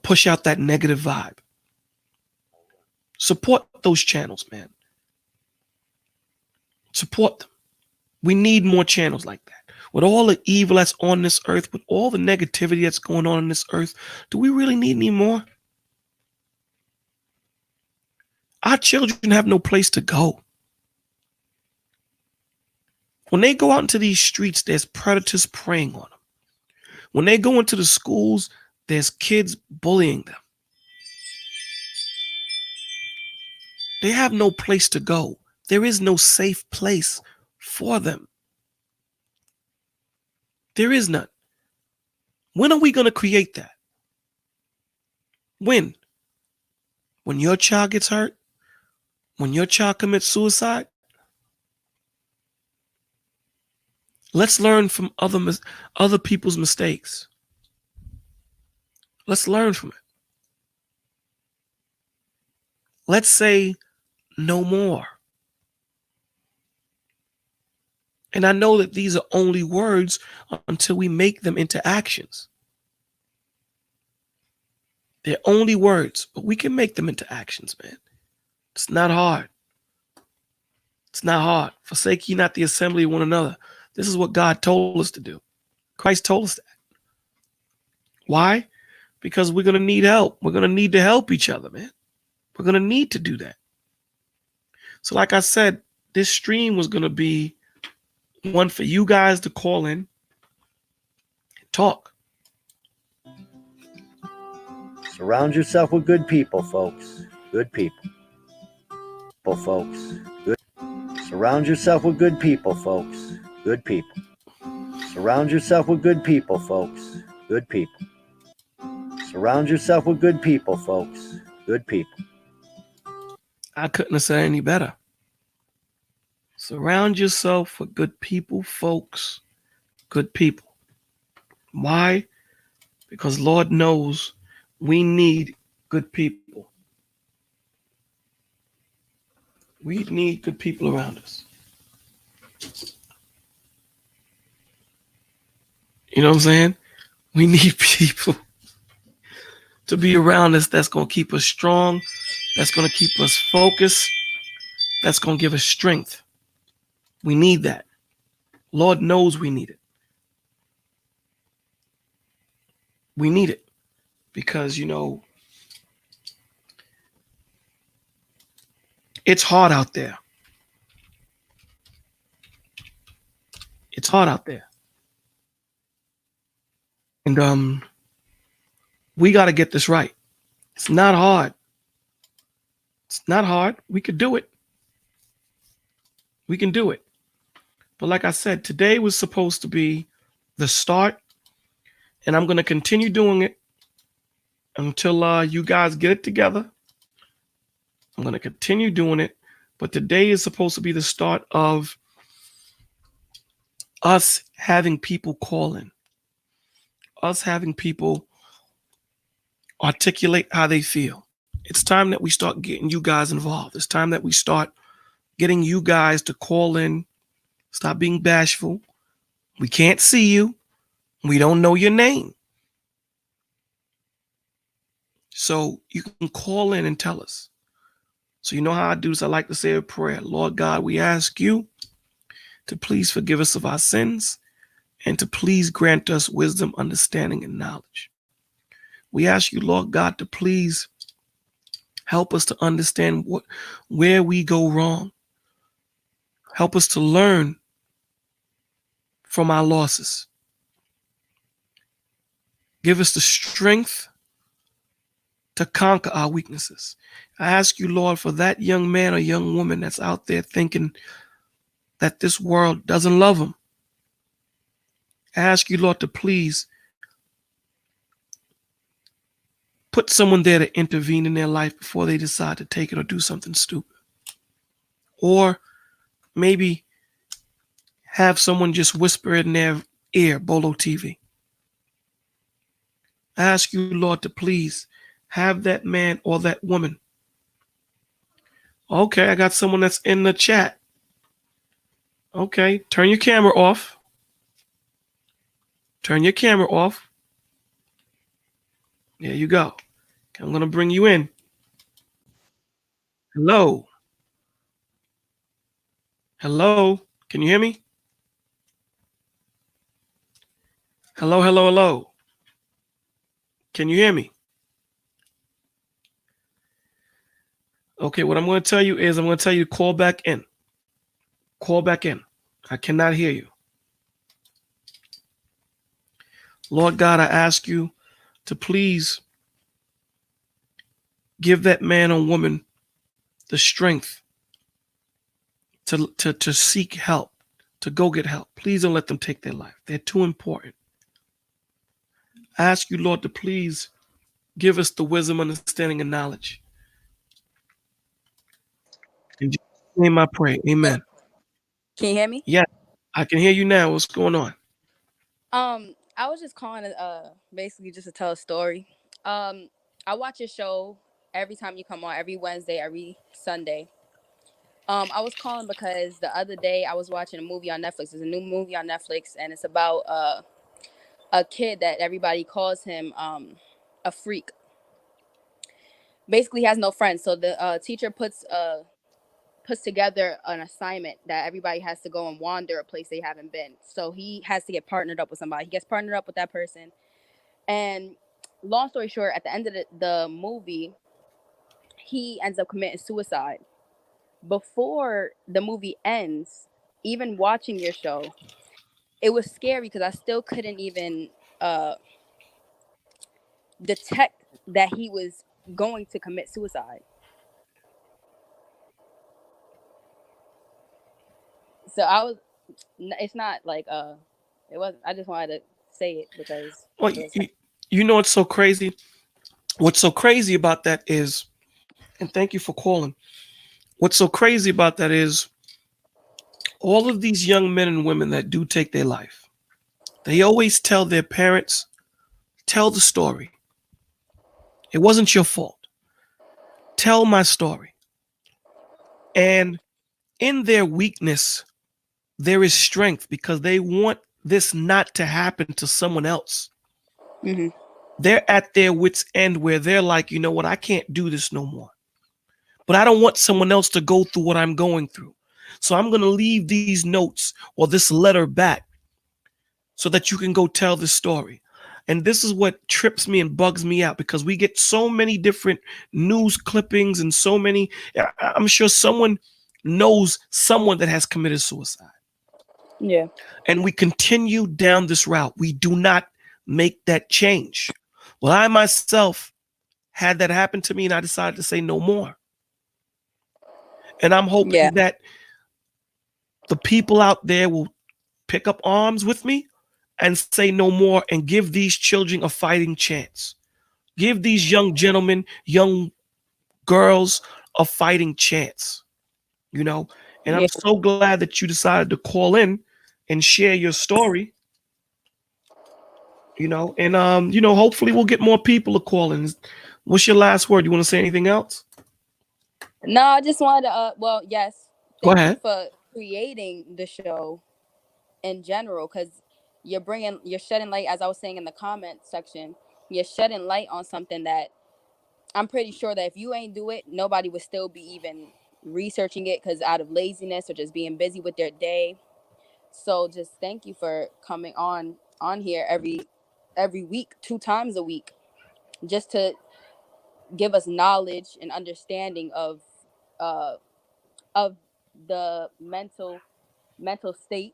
push out that negative vibe. Support those channels, man. Support them. We need more channels like that. With all the evil that's on this earth, with all the negativity that's going on in this earth, do we really need any more? Our children have no place to go. When they go out into these streets, there's predators preying on them. When they go into the schools, there's kids bullying them. They have no place to go. There is no safe place for them. There is none. When are we going to create that? When? When your child gets hurt? When your child commits suicide? Let's learn from other people's mistakes. Let's learn from it. Let's say no more. And I know that these are only words until we make them into actions. They're only words, but we can make them into actions, man. It's not hard. It's not hard. Forsake ye not the assembly of one another. This is what God told us to do. Christ told us that. Why? Because we're going to need help. We're going to need to help each other, man. We're going to need to do that. So like I said, this stream was going to be one for you guys to call in and talk. Surround yourself with good people, folks. Good people. Folks. Good. Surround yourself with good people, folks. Good people. Surround yourself with good people, folks. Good people. Surround yourself with good people, folks. Good people. I couldn't have said any better. Surround yourself with good people, folks. Good people. Why? Because Lord knows we need good people. We need good people around us. You know what I'm saying? We need people to be around us that's going to keep us strong, that's going to keep us focused, that's going to give us strength. We need that. Lord knows we need it. We need it because, it's hard out there. It's hard out there. And we got to get this right. It's not hard. It's not hard. We could do it. We can do it. But like I said, today was supposed to be the start, and I'm going to continue doing it until you guys get it together. I'm going to continue doing it, but today is supposed to be the start of us having people call in, us having people articulate how they feel. It's time that we start getting you guys involved. It's time that we start getting you guys to call in. Stop being bashful. We can't see you. We don't know your name. So you can call in and tell us. So you know how I do this. I like to say a prayer. Lord God, we ask you to please forgive us of our sins and to please grant us wisdom, understanding, and knowledge. We ask you, Lord God, to please help us to understand where we go wrong. Help us to learn from our losses. Give us the strength to conquer our weaknesses. I ask you, Lord, for that young man or young woman that's out there thinking that this world doesn't love them. I ask you, Lord, to please put someone there to intervene in their life before they decide to take it or do something stupid. Or maybe have someone just whisper in their ear, Bolo TV. I ask you, Lord, to please have that man or that woman. Okay, I got someone that's in the chat. Okay, turn your camera off. Turn your camera off. There you go. I'm going to bring you in. Hello. Hello. Can you hear me? Hello, hello, hello. Can you hear me? Okay, what I'm going to tell you is I'm going to tell you to call back in. Call back in. I cannot hear you. Lord God, I ask you to please give that man or woman the strength to seek help, to go get help. Please don't let them take their life. They're too important. I ask you, Lord, to please give us the wisdom, understanding, and knowledge. In Jesus' name I pray. Amen. Can you hear me? Yeah, I can hear you now. What's going on? I was just calling to basically just to tell a story. I watch your show every time you come on, every Wednesday, every Sunday. I was calling because the other day I was watching a movie on Netflix. There's a new movie on Netflix, and it's about a kid that everybody calls him a freak. Basically, he has no friends, so the teacher puts together an assignment that everybody has to go and wander a place they haven't been. So he has to get partnered up with somebody. He gets partnered up with that person, and long story short, at the end of the movie, he ends up committing suicide. Before the movie ends, even watching your show, it was scary because I still couldn't even detect that he was going to commit suicide. So I was, it's not like It was. I just wanted to say it because Well, it was. you know what's so crazy? What's so crazy about that is, and thank you for calling. What's so crazy about that is all of these young men and women that do take their life, they always tell their parents, tell the story. It wasn't your fault. Tell my story. And in their weakness, there is strength because they want this not to happen to someone else. Mm-hmm. They're at their wits' end where they're like, you know what, I can't do this no more. But I don't want someone else to go through what I'm going through. So I'm going to leave these notes or this letter back so that you can go tell the story. And this is what trips me and bugs me out because we get so many different news clippings and so many. I'm sure someone knows someone that has committed suicide. Yeah. And we continue down this route. We do not make that change. Well, I myself had that happen to me and I decided to say no more. And I'm hoping that the people out there will pick up arms with me and say no more and give these children a fighting chance. Give these young gentlemen, young girls a fighting chance, you know? And I'm so glad that you decided to call in and share your story, you know, and, you know, hopefully we'll get more people to call in. What's your last word? You want to say anything else? No, I just wanted to, well, yes. Go Thank ahead. you for creating the show in general, because you're shedding light, as I was saying in the comment section, you're shedding light on something that I'm pretty sure that if you ain't do it, nobody would still be even researching it because out of laziness or just being busy with their day. So just thank you for coming on here every week, 2 times a week, just to give us knowledge and understanding of the mental state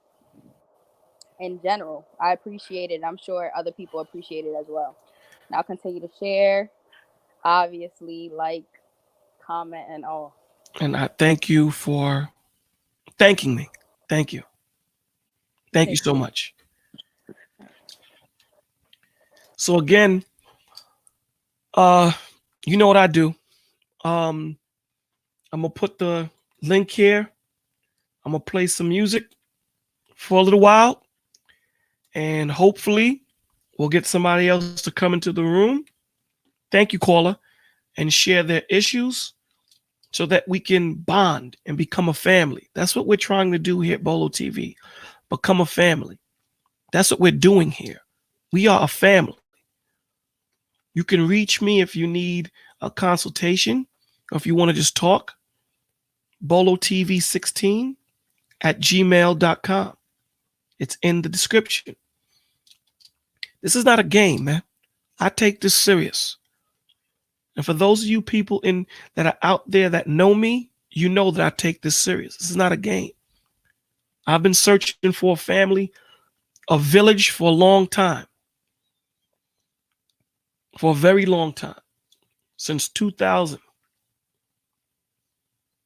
in general. I appreciate it. I'm sure other people appreciate it as well. And I'll continue to share, obviously, like, comment, and all. And I thank you for thanking me. Thank you. Thank you so much. So again, you know what I do. I'm gonna put the link here. I'm gonna play some music for a little while, and hopefully we'll get somebody else to come into the room. Thank you, caller, and share their issues so that we can bond and become a family. That's what we're trying to do here at Bolo TV. Become a family. That's what we're doing here. We are a family. You can reach me if you need a consultation or if you want to just talk. BoloTV16@gmail.com. It's in the description. This is not a game, man. I take this serious. And for those of you people that are out there that know me, you know that I take this serious. This is not a game. I've been searching for a family, a village for a long time. For a very long time. Since 2000.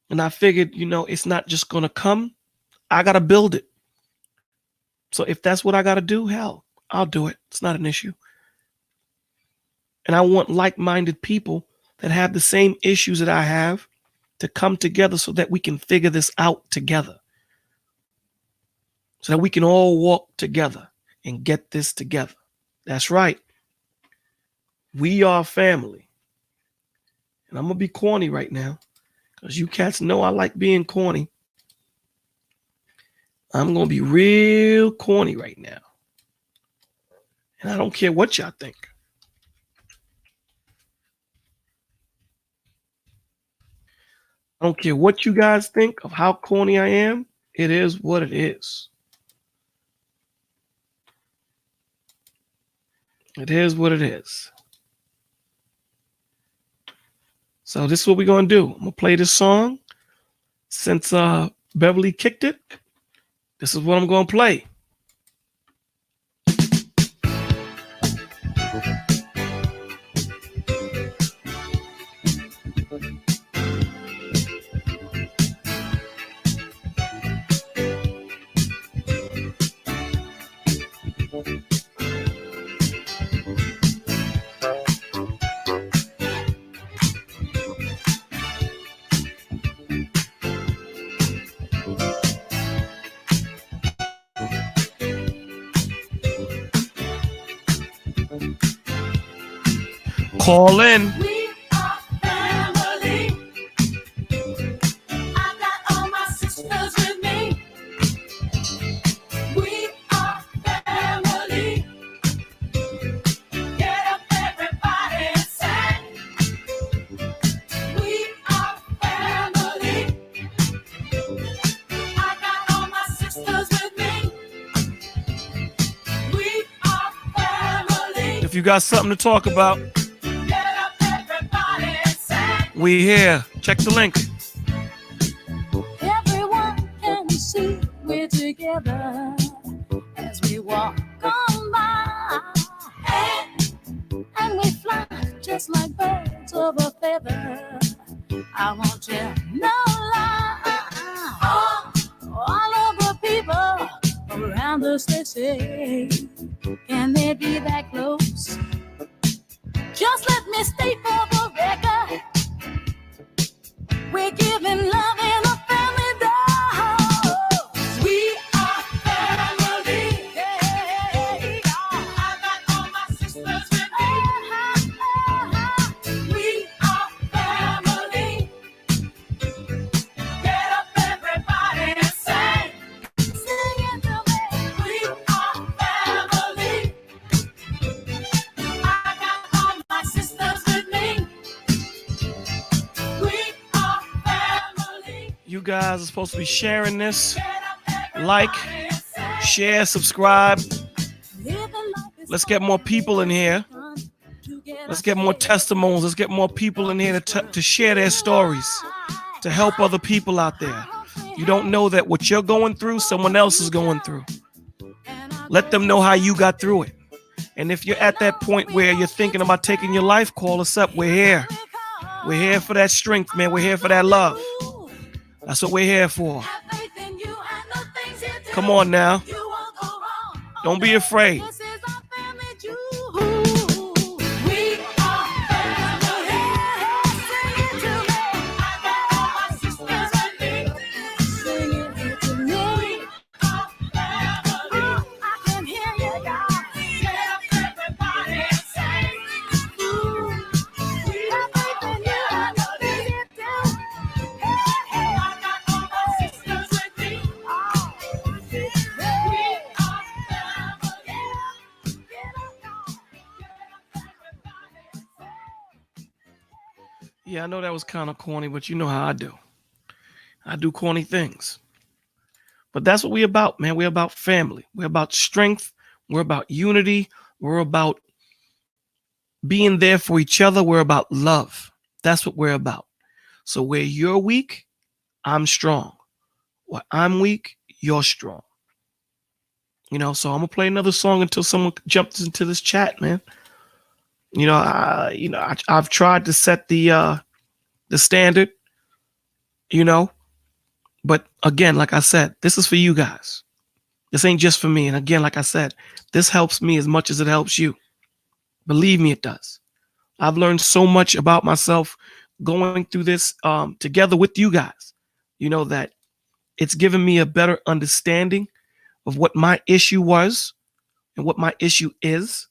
And I figured, you know, it's not just going to come. I got to build it. So if that's what I got to do, hell, I'll do it. It's not an issue. And I want like-minded people that have the same issues that I have to come together so that we can figure this out together. So that we can all walk together and get this together. That's right. We are family. And I'm going to be corny right now because you cats know I like being corny. I'm going to be real corny right now. And I don't care what y'all think. I don't care what you guys think of how corny I am. It is what it is. It is what it is. So this is what we're going to do. I'm going to play this song. Since Beverly kicked it, this is what I'm going to play. Call in. We are family. I got all my sisters with me. We are family. Get up, everybody, and sing. We are family. I got all my sisters with me. We are family. If you got something to talk about, Get up, everybody, and sing. we here. Check the link. Everyone can see we're together as we walk on by. And we fly just like birds of a feather. I won't tell no lie. All of the people around us, they say, can they be that close? Just let me state for the record, we're giving love in a family dose. We are family. Yeah. I got all my sisters with me. We are family. Get up, everybody, and sing. Sing it to me. We are family. I got all my sisters with me. We are family. You guys are supposed to be sharing this. Get up, everybody, Like, and sing. share, subscribe. Living life is Let's get more people in here. together. Let's get more testimonies. Let's get more people in here to share their stories, to help other people out there. You don't know that what you're going through, someone else is going through. Let them know how you got through it. And if you're at that point where you're thinking about taking your life, call us up. We're here. We're here for that strength, man. We're here for that love. That's what we're here for. Come on now. Don't be afraid. This is our family jewel. We are family. Sing it to me. I got all my sisters with me. Sing it to me. We are family. I can hear you, y'all. Get up, everybody, and sing. We have faith in you. I know that you do. Hey, I got all my sisters with me. We are family. Yeah, I know that was kind of corny, but you know how I do. I do corny things. But that's what we're about, man. We're about family. We're about strength. We're about unity. We're about being there for each other. We're about love. That's what we're about. So where you're weak, I'm strong. Where I'm weak, you're strong. You know, so I'm gonna play another song until someone jumps into this chat, man. I've tried to set the standard, but again, like I said, this is for you guys. This ain't just for me. And again, like I said, this helps me as much as it helps you. Believe me, it does. I've learned so much about myself going through this together with you guys. You know that it's given me a better understanding of what my issue was and what my issue is,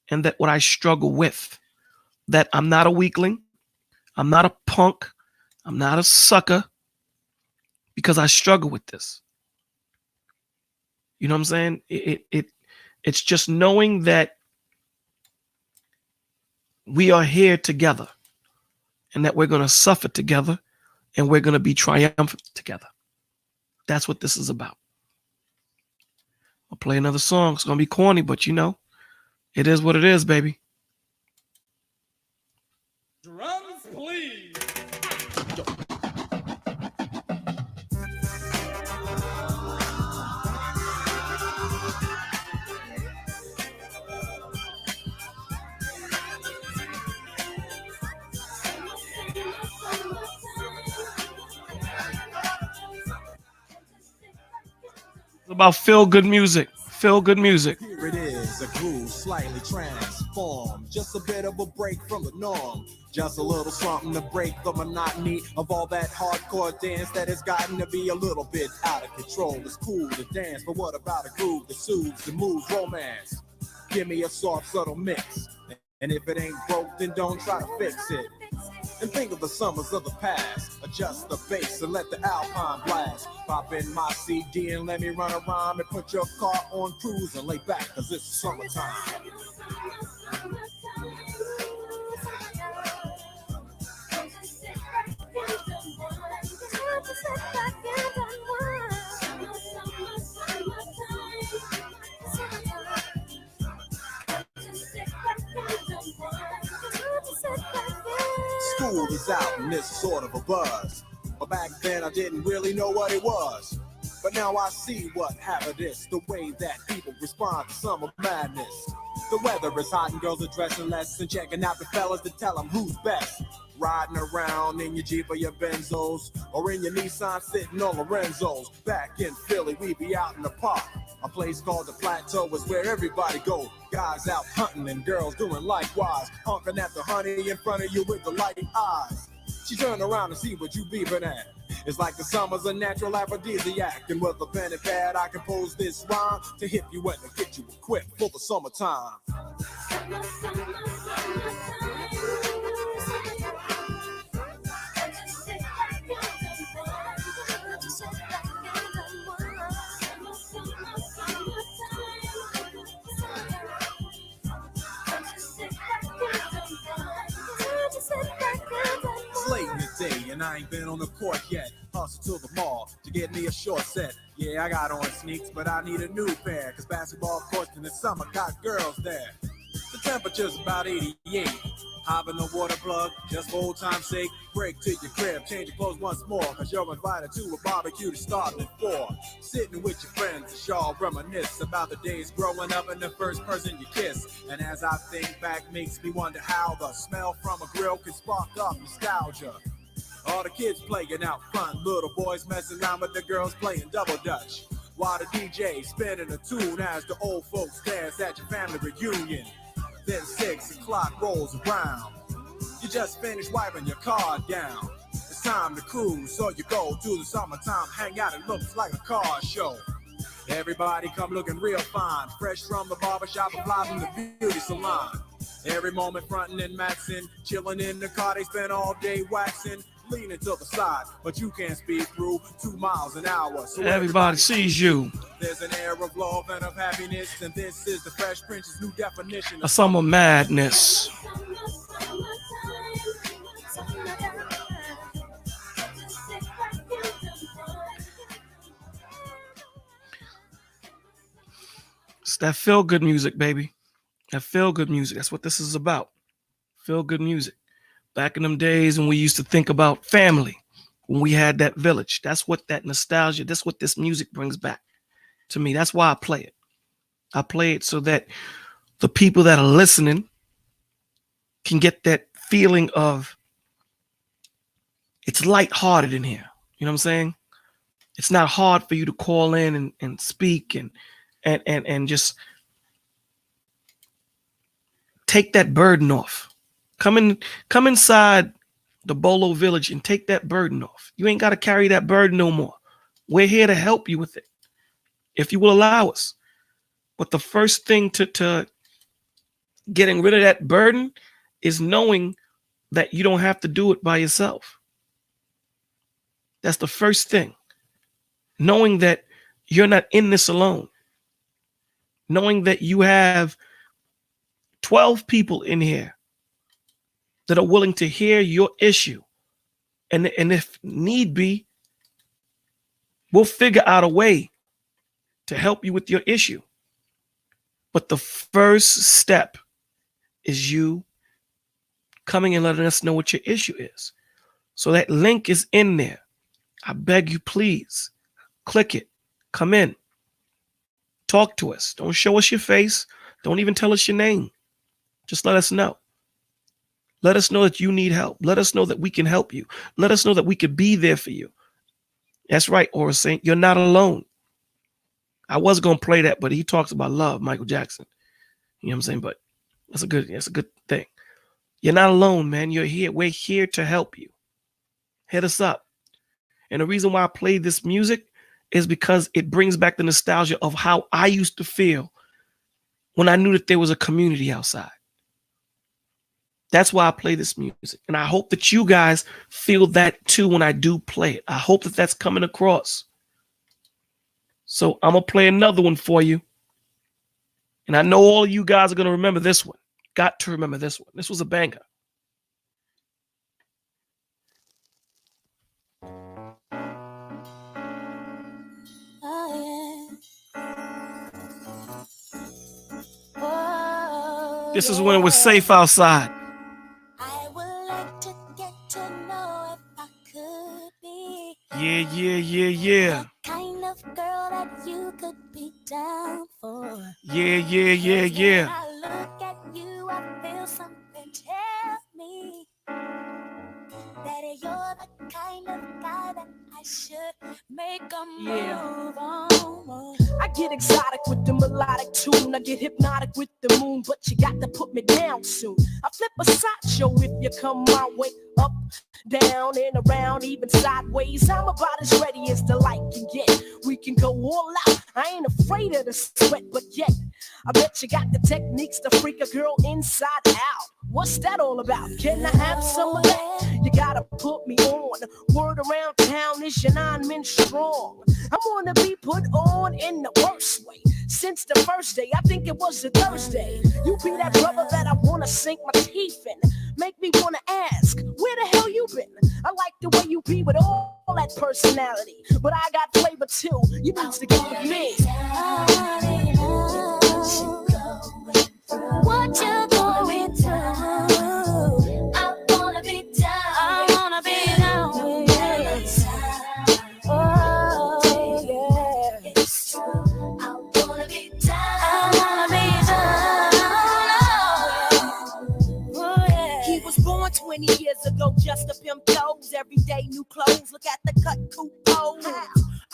and that what I struggle with, that I'm not a weakling. I'm not a punk. I'm not a sucker, because I struggle with this. You know what I'm saying? It's just knowing that we are here together and that we're going to suffer together and we're going to be triumphant together. That's what this is about. I'll play another song. It's going to be corny, but it is what it is, baby. Drums, please. It's about feel good music. Feel good music. Here it is, a groove slightly transformed. Just a bit of a break from the norm. Just a little something to break the monotony of all that hardcore dance that has gotten to be a little bit out of control. It's cool to dance, but what about a groove that soothes and moves romance? Give me a soft, subtle mix. And if it ain't broke, then don't try to fix it. And think of the summers of the past. Adjust the bass and let the Alpine blast. Pop in my CD and let me run around and put your car on cruise and lay back, cause it's summertime. School is out and it's sort of a buzz. But back then I didn't really know what it was. But now I see what happened is the way that people respond to summer madness. The weather is hot and girls are dressing less and checking out the fellas to tell them who's best. Riding around in your Jeep or your Benzos, or in your Nissan sitting on Lorenzo's. Back in Philly, we be out in the park. A place called the Plateau is where everybody go. Guys out hunting and girls doing likewise. Honking at the honey in front of you with the light eyes. She turned around to see what you beeping at. It's like the summer's a natural aphrodisiac. And with a pen and pad, I compose this rhyme to hit you and to get you equipped for the summertime. It's late in the day and I ain't been on the court yet. Hustle to the mall to get me a short set. Yeah, I got on sneaks, but I need a new pair. Cause basketball courts in the summer got girls there. The temperature's about 88. Hop in the water plug, just for old time's sake. Break to your crib, change your clothes once more. Cause you're invited to a barbecue to start at 4. Sitting with your friends as y'all reminisce about the days growing up and the first person you kiss. And as I think back, makes me wonder how the smell from a grill can spark up nostalgia. All the kids playing out front, little boys messing around with the girls playing double dutch. While the DJ spinning a tune as the old folks dance at your family reunion. Then 6 o'clock rolls around. You just finished wiping your car down. It's time to cruise, so you go to the summertime hangout. It looks like a car show. Everybody come looking real fine, fresh from the barbershop and fly from the beauty salon. Every moment frontin' and maxin', chillin' in the car, they spend all day waxing. Leaning to the side, but you can't speed through 2 miles an hour. So Everybody sees you. There's an air of love and of happiness, and this is the Fresh Prince's new definition A summer madness. It's that feel good music, baby. That feel good music. That's what this is about. Feel good music. Back in them days when we used to think about family, when we had that village. That's what that nostalgia, that's what this music brings back to me. That's why I play it. I play it so that the people that are listening can get that feeling of it's lighthearted in here. You know what I'm saying? It's not hard for you to call in and speak and just take that burden off. Come inside the Bolo village and take that burden off. You ain't got to carry that burden no more. We're here to help you with it, if you will allow us. But the first thing to getting rid of that burden is knowing that you don't have to do it by yourself. That's the first thing. Knowing that you're not in this alone. Knowing that you have 12 people in here that are willing to hear your issue. And if need be, we'll figure out a way to help you with your issue. But the first step is you coming and letting us know what your issue is. So that link is in there. I beg you, please, click it, come in, talk to us. Don't show us your face. Don't even tell us your name. Just let us know. Let us know that you need help. Let us know that we can help you. Let us know that we could be there for you. That's right, Aura Saint. You're not alone. I was going to play that, but he talks about love, Michael Jackson. You know what I'm saying? But that's a good thing. You're not alone, man. You're here. We're here to help you. Hit us up. And the reason why I play this music is because it brings back the nostalgia of how I used to feel when I knew that there was a community outside. That's why I play this music. And I hope that you guys feel that too when I do play it. I hope that that's coming across. So I'm going to play another one for you. And I know all of you guys are going to remember this one. Got to remember this one. This was a banger. This is when it was safe outside. I would like to get to know if I could be Yeah. the kind of girl that you could be down for. Yeah. When I look at you, I feel something tell me that you're the kind of guy that I should make a move on. I get exotic with the melodic tune. I get hypnotic with the moon, but you got to put me down soon. I flip a sideshow if you come my way. Up, down, and around, even sideways. I'm about as ready as the light can get. We can go all out. I ain't afraid of the sweat, but yet I bet you got the techniques to freak a girl inside out. What's that all about? Can I have some of that? You gotta put me on. Word around town is your 9 men strong. I wanna be put on in the worst way. Since the first day, I think it was a Thursday. You be that brother that I wanna sink my teeth in. Make me wanna ask, where the hell you been? I like the way you be with all that personality. But I got flavor too. You need to get with me. What you going through? I wanna be down. I wanna be down with you. Oh yeah, it's true. I wanna be down. I wanna be down. Oh yeah. He was born 20 years ago, just a pimp toes. Every day new clothes. Look at the cut coupons.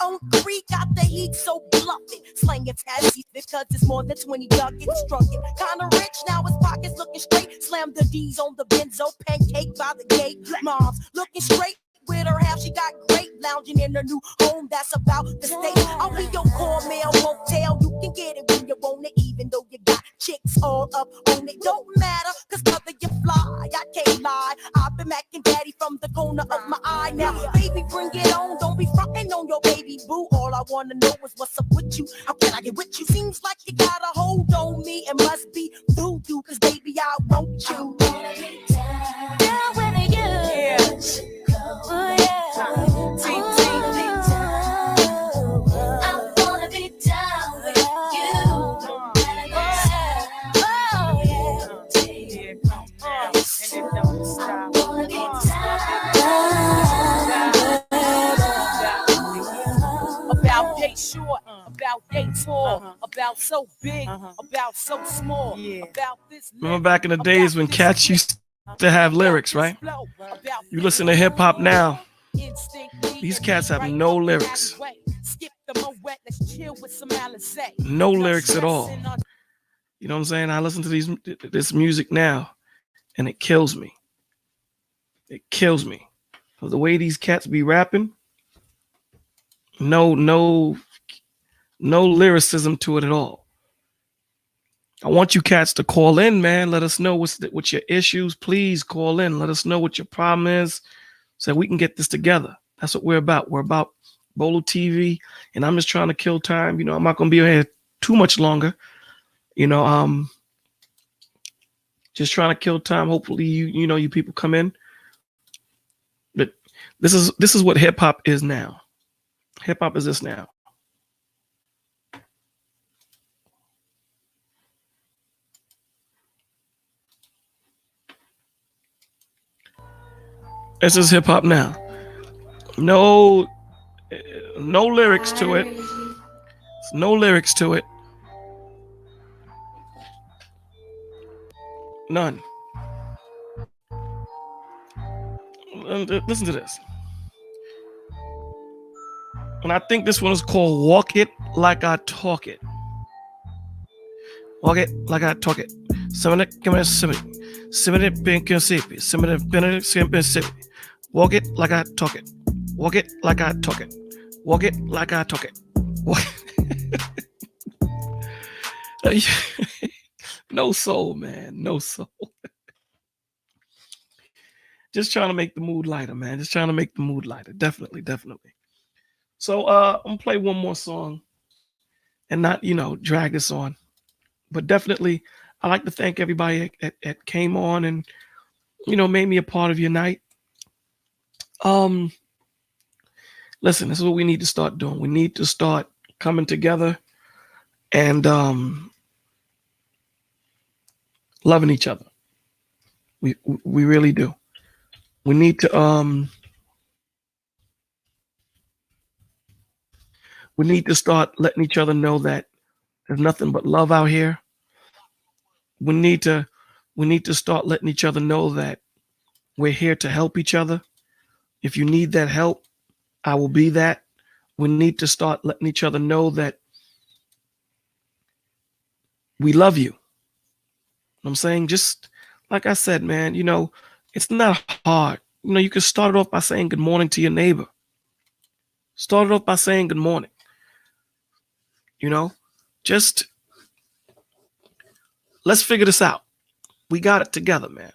On 3 got the heat so bluffing. Slanging taxis because it's more than 20 ducats. Struck it. Kinda rich, now his pockets looking straight. Slam the D's on the benzo, pancake by the gate. Mom's looking straight with her half, she got great. Lounging in her new home, that's about the state. I'll be your core mail, won't tell. You can get it when you want it, even though you got chicks all up on it. Don't matter, cause mother, you fly. I can't lie. I've been macking daddy from the corner of my eye. Now, baby, bring it on. Don't be frontin' on your baby boo. All I wanna know is what's up with you. How can I get with you? Seems like you got a hold on me. It must be voodoo, cause baby, I want you. Down with you. Yeah. Oh yeah. I wanna be down with you. About day short, about day tall, about so big, about so small, about this. Remember back in the days when cats used to have lyrics, right? You listen to hip hop now. These cats have no lyrics. No lyrics at all. You know what I'm saying? I listen to this music now, and it kills me. It kills me. Because the way these cats be rapping, no lyricism to it at all. I want you cats to call in, man. Let us know what's your issues. Please call in. Let us know what your problem is so we can get this together. That's what we're about. We're about Bolo TV, and I'm just trying to kill time. You know, I'm not going to be here too much longer. You know, just trying to kill time. Hopefully, you people come in. But this is what hip hop is now. Hip hop is this now. This is hip hop now. No lyrics to it. No lyrics to it. None. Listen to this. And I think this one is called Walk It Like I Talk It. Walk it like I talk it. Walk it like I talk it. Walk it like I talk it. Walk it like I talk it. No soul, man. No soul. Just trying to make the mood lighter, man. Just trying to make the mood lighter. Definitely, definitely. So I'm gonna play one more song and not, drag this on. But definitely, I like to thank everybody that came on and, made me a part of your night. Um, Listen, this is what we need to start doing. We need to start coming together and loving each other. We really do. We need to start letting each other know that there's nothing but love out here. We need to start letting each other know that we're here to help each other. If you need that help, I will be that. We need to start letting each other know that we love you. I'm saying, just like I said, man, it's not hard. You can start it off by saying good morning to your neighbor. Start it off by saying good morning. Just let's figure this out. We got it together, man.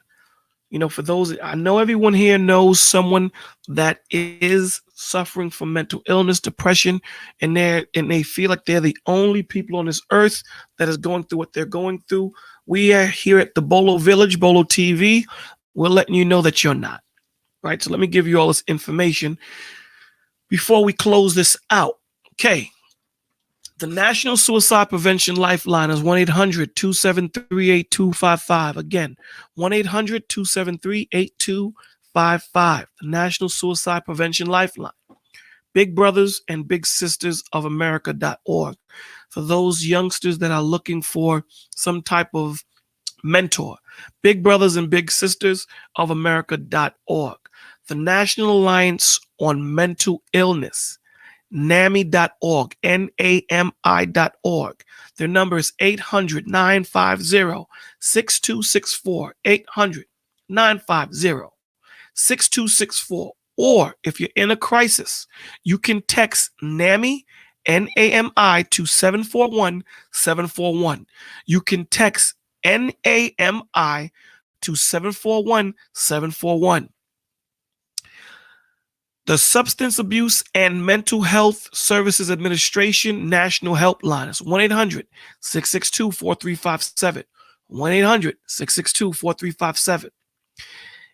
For those, I know everyone here knows someone that is suffering from mental illness, depression, and they feel like they're the only people on this earth that is going through what they're going through. We are here at the Bolo Village, Bolo TV. We're letting you know that you're not. Right? So let me give you all this information before we close this out. Okay. The National Suicide Prevention Lifeline is 1-800-273-8255. Again, 1-800-273-8255. The National Suicide Prevention Lifeline. Big Brothers and Big Sisters of America.org. For those youngsters that are looking for some type of mentor. Big Brothers and Big Sisters of America.org. The National Alliance on Mental Illness. NAMI.org, NAMI.org. Their number is 800-950-6264, 800-950-6264. Or if you're in a crisis, you can text NAMI, NAMI to 741-741. You can text NAMI to 741-741. The Substance Abuse and Mental Health Services Administration National Helpline is 1-800-662-4357. 1-800-662-4357.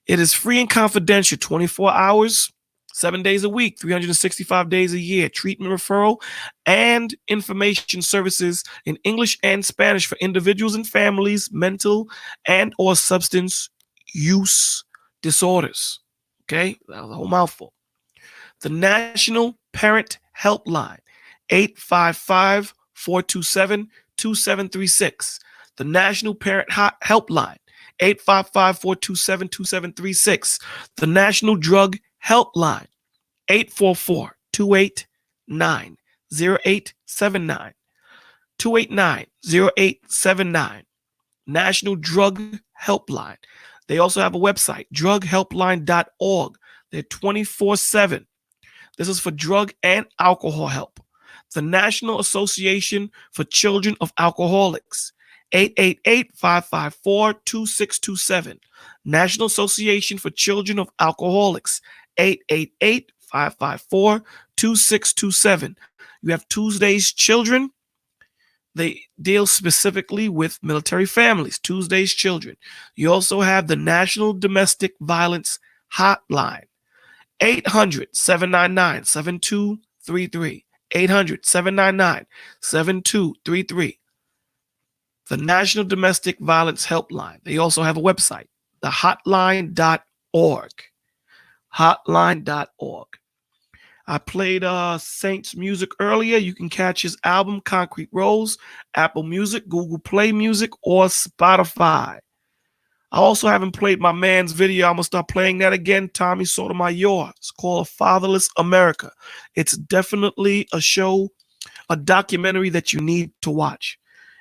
It is free and confidential, 24 hours, 7 days a week, 365 days a year. Treatment referral and information services in English and Spanish for individuals and families, mental and or substance use disorders. Okay, that was a whole mouthful. The National Parent Helpline, 855-427-2736. The National Parent Helpline, 855-427-2736. The National Drug Helpline, 844-289-0879. 289-0879. National Drug Helpline. They also have a website, drughelpline.org. They're 24/7. This is for drug and alcohol help. The National Association for Children of Alcoholics, 888-554-2627. National Association for Children of Alcoholics, 888-554-2627. You have Tuesday's Children. They deal specifically with military families, Tuesday's Children. You also have the National Domestic Violence Hotline, 800-799-7233. 800-799-7233. The National Domestic Violence Helpline. They also have a website, the hotline.org. Hotline.org. I played Saint's music earlier. You can catch his album, Concrete Rose, Apple Music, Google Play Music, or Spotify. I also haven't played my man's video. I'm going to start playing that again. Tommy Sotomayor. It's called Fatherless America. It's definitely a show, a documentary that you need to watch.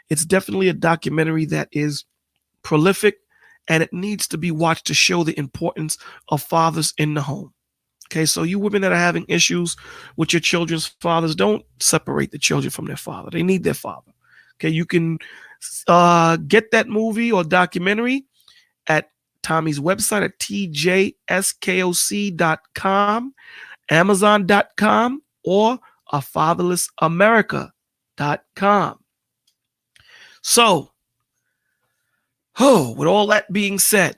It's definitely a documentary that is prolific, and it needs to be watched to show the importance of fathers in the home. Okay, so you women that are having issues with your children's fathers, don't separate the children from their father. They need their father. Okay, you can get that movie or documentary at Tommy's website at tjskoc.com, amazon.com, or afatherlessamerica.com. So, with all that being said,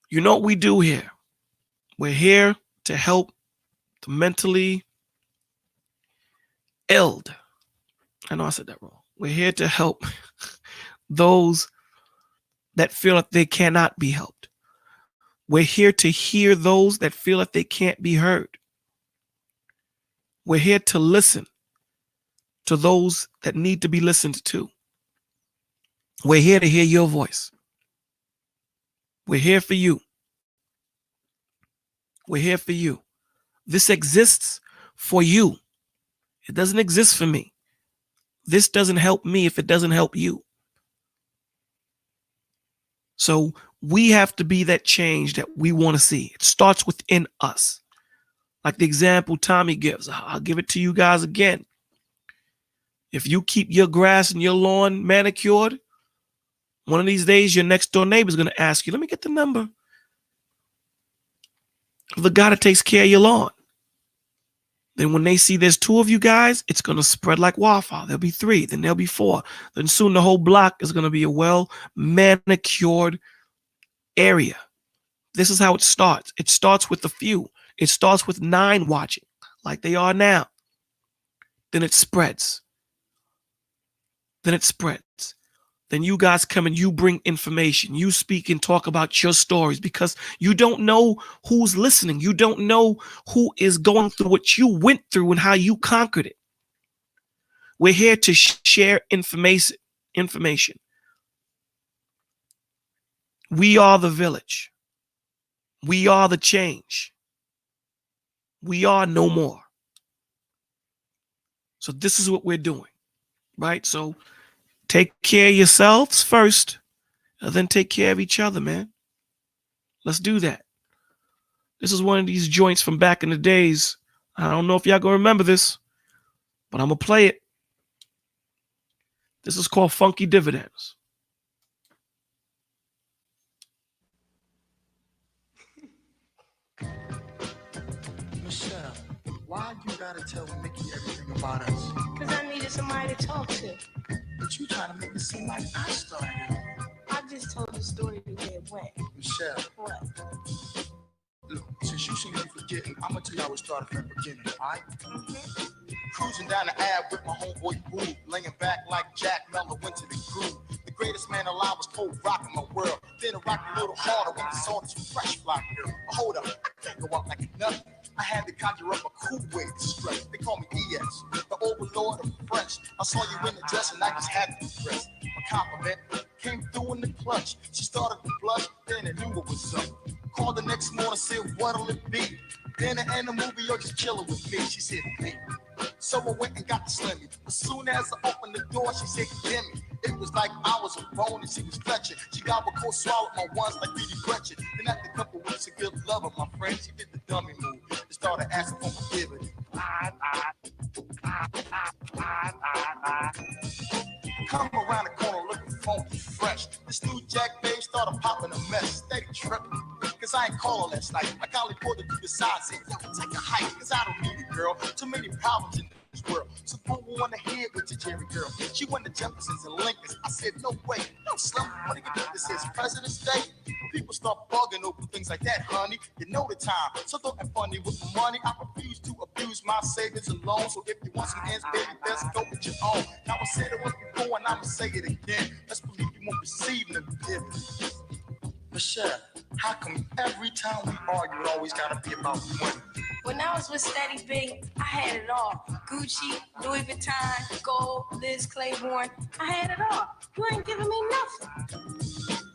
you know what we do here. We're here to help the mentally ill. I know I said that wrong. We're here to help those that feel that they cannot be helped. We're here to hear those that feel that they can't be heard. We're here to listen to those that need to be listened to. We're here to hear your voice. We're here for you. We're here for you. This exists for you. It doesn't exist for me. This doesn't help me if it doesn't help you. So we have to be that change that we want to see. It starts within us. Like the example Tommy gives. I'll give it to you guys again. If you keep your grass and your lawn manicured, one of these days your next door neighbor is going to ask you, let me get the number of the guy that takes care of your lawn. Then when they see there's two of you guys, it's going to spread like wildfire. There'll be 3, then there'll be 4. Then soon the whole block is going to be a well manicured area. This is how it starts. It starts with a few. It starts with 9 watching like they are now. Then it spreads. Then you guys come and you bring information. You speak and talk about your stories because you don't know who's listening. You don't know who is going through what you went through and how you conquered it. We're here to share information. We are the village. We are the change. We are no more. So this is what we're doing, right? So take care of yourselves first, and then take care of each other, man. Let's do that. This is one of these joints from back in the days. I don't know if y'all gonna remember this, but I'm gonna play it. This is called Funky Dividends. Michelle, why you gotta tell Mickey everything about us? Because I needed somebody to talk to. But you trying to make it seem like I started it. I just told the story the way it went. Michelle, What? look, since you seem to be forgetting, I'm gonna tell you how it started from the beginning, alright? Cruising down the Ave with my homeboy Boo, laying back like Jack Mello went to the groove. The greatest man alive was cold rocking my world. Then it rocked a little harder when I saw this fresh fly girl. But hold up, I can't go up like nothing. I had to conjure up a cool way to stress. They call me ES, the overlord of French. I saw you in the dress and I just had to dress. My compliment came through in the clutch. She started to blush, then I knew what was up. Called the next morning, said, what'll it be? Dinner and a movie or just chilling with me? She said, me. So I went and got the Slimmy. As soon as I opened the door, she said, give me. It was like I was a bone and she was stretching. She got a cold swallowed my ones like Didi Gretchen. Then after a couple weeks of good love of my friend, she did the dummy move. They started asking for forgiveness. Come around the corner looking funky fresh. This new Jack babe started popping a mess. Steady tripping. Cause I ain't call her last night. I kindly pulled her to the side, said, yo, take a hike. Cause I don't need it, girl. Too many problems in this world. So go on ahead with your Jerry girl. She went to Jefferson's and Lincoln's. I said, no way. No, Slim, what do you think this is? President's Day? People start bugging over things like that, honey. You know the time. So don't act funny with my money. I refuse to abuse my savings and loans. So if you want some ends, baby, best go with your own. Now I said it once before and I'ma say it again. Let's believe you won't receive them forgiveness. Michelle, how come every time we argue, it always gotta be about money? When I was with Steady B, I had it all. Gucci, Louis Vuitton, Gold, Liz Claiborne. I had it all. You ain't giving me nothing.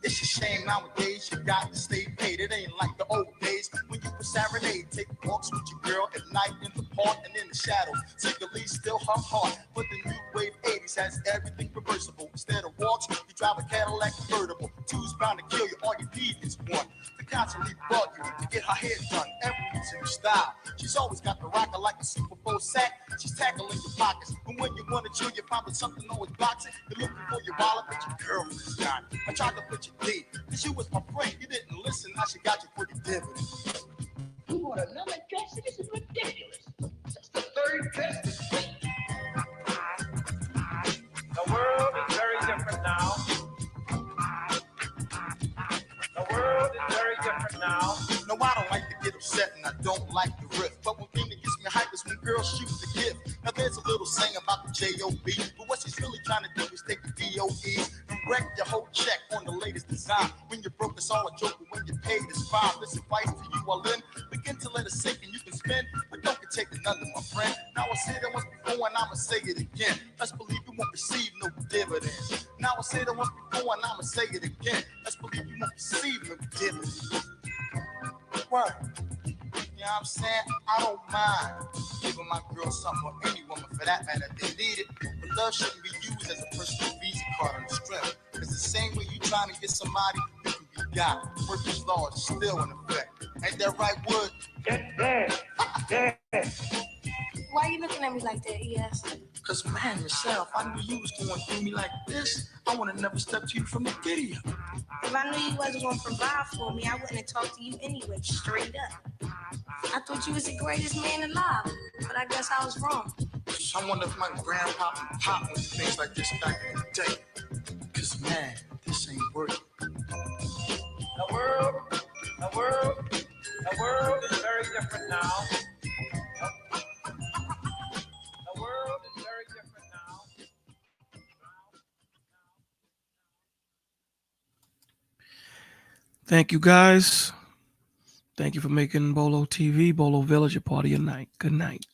It's a shame nowadays you got to stay paid. It ain't like the old days when you could serenade. Take walks with your girl at night in the park and in the shadows. Secretly still her heart. But the new wave 80s has everything reversible. Instead of walks, you drive a Cadillac convertible. Two's bound to kill you. All you need is one. To constantly bug you to get her hair done. Every new style. She's always got the rocker like a Super Bowl sack. She's tackling your pockets. And when you want to chill, you find something always boxing. You're looking for your wallet, but your girlfriend's got it. I tried to put you deep, cause you was my friend. You didn't listen, now she got you for the dividend. You want another test? This is ridiculous. That's the third test. The world is very different now. The world is very different now. No, I don't like to get upset and I don't like the riff. But one thing that gets me hype is when girls shoot the gift. Now there's a little saying about the J.O.B. But what she's really trying to do is take the D.O.E. and wreck your whole check on the latest design. When you're broke, it's all a joke, but when you're paid, it's fine. This advice to you all in. Begin to let it sink and you can spend, but don't get taken under, my friend. Now I said it once before and I'ma say it again. Let's believe you won't receive no dividends. Now I said it once before and I'ma say it again. Let's believe you won't receive no dividends. Word. You know what I'm saying? I don't mind giving my girl something, or any woman for that matter, if they need it. But love shouldn't be used as a personal visa card on the strip. It's the same way you trying to get somebody who can be got. Murphy's Law is still in effect. Ain't that right, Wood? Why are you looking at me like that, ES? Cause man, yourself, I knew you was going through me like this. I would have never stepped to you from the video. If I knew you wasn't going to provide for me, I wouldn't have talked to you anyway, straight up. I thought you was the greatest man alive, but I guess I was wrong. I wonder if my grandpa and pop went through things like this back in the day. Cause man, this ain't working. The world is very different now. The world is very different now. Thank you, guys. Thank you for making Bolo TV, Bolo Village, a part of your night. Good night.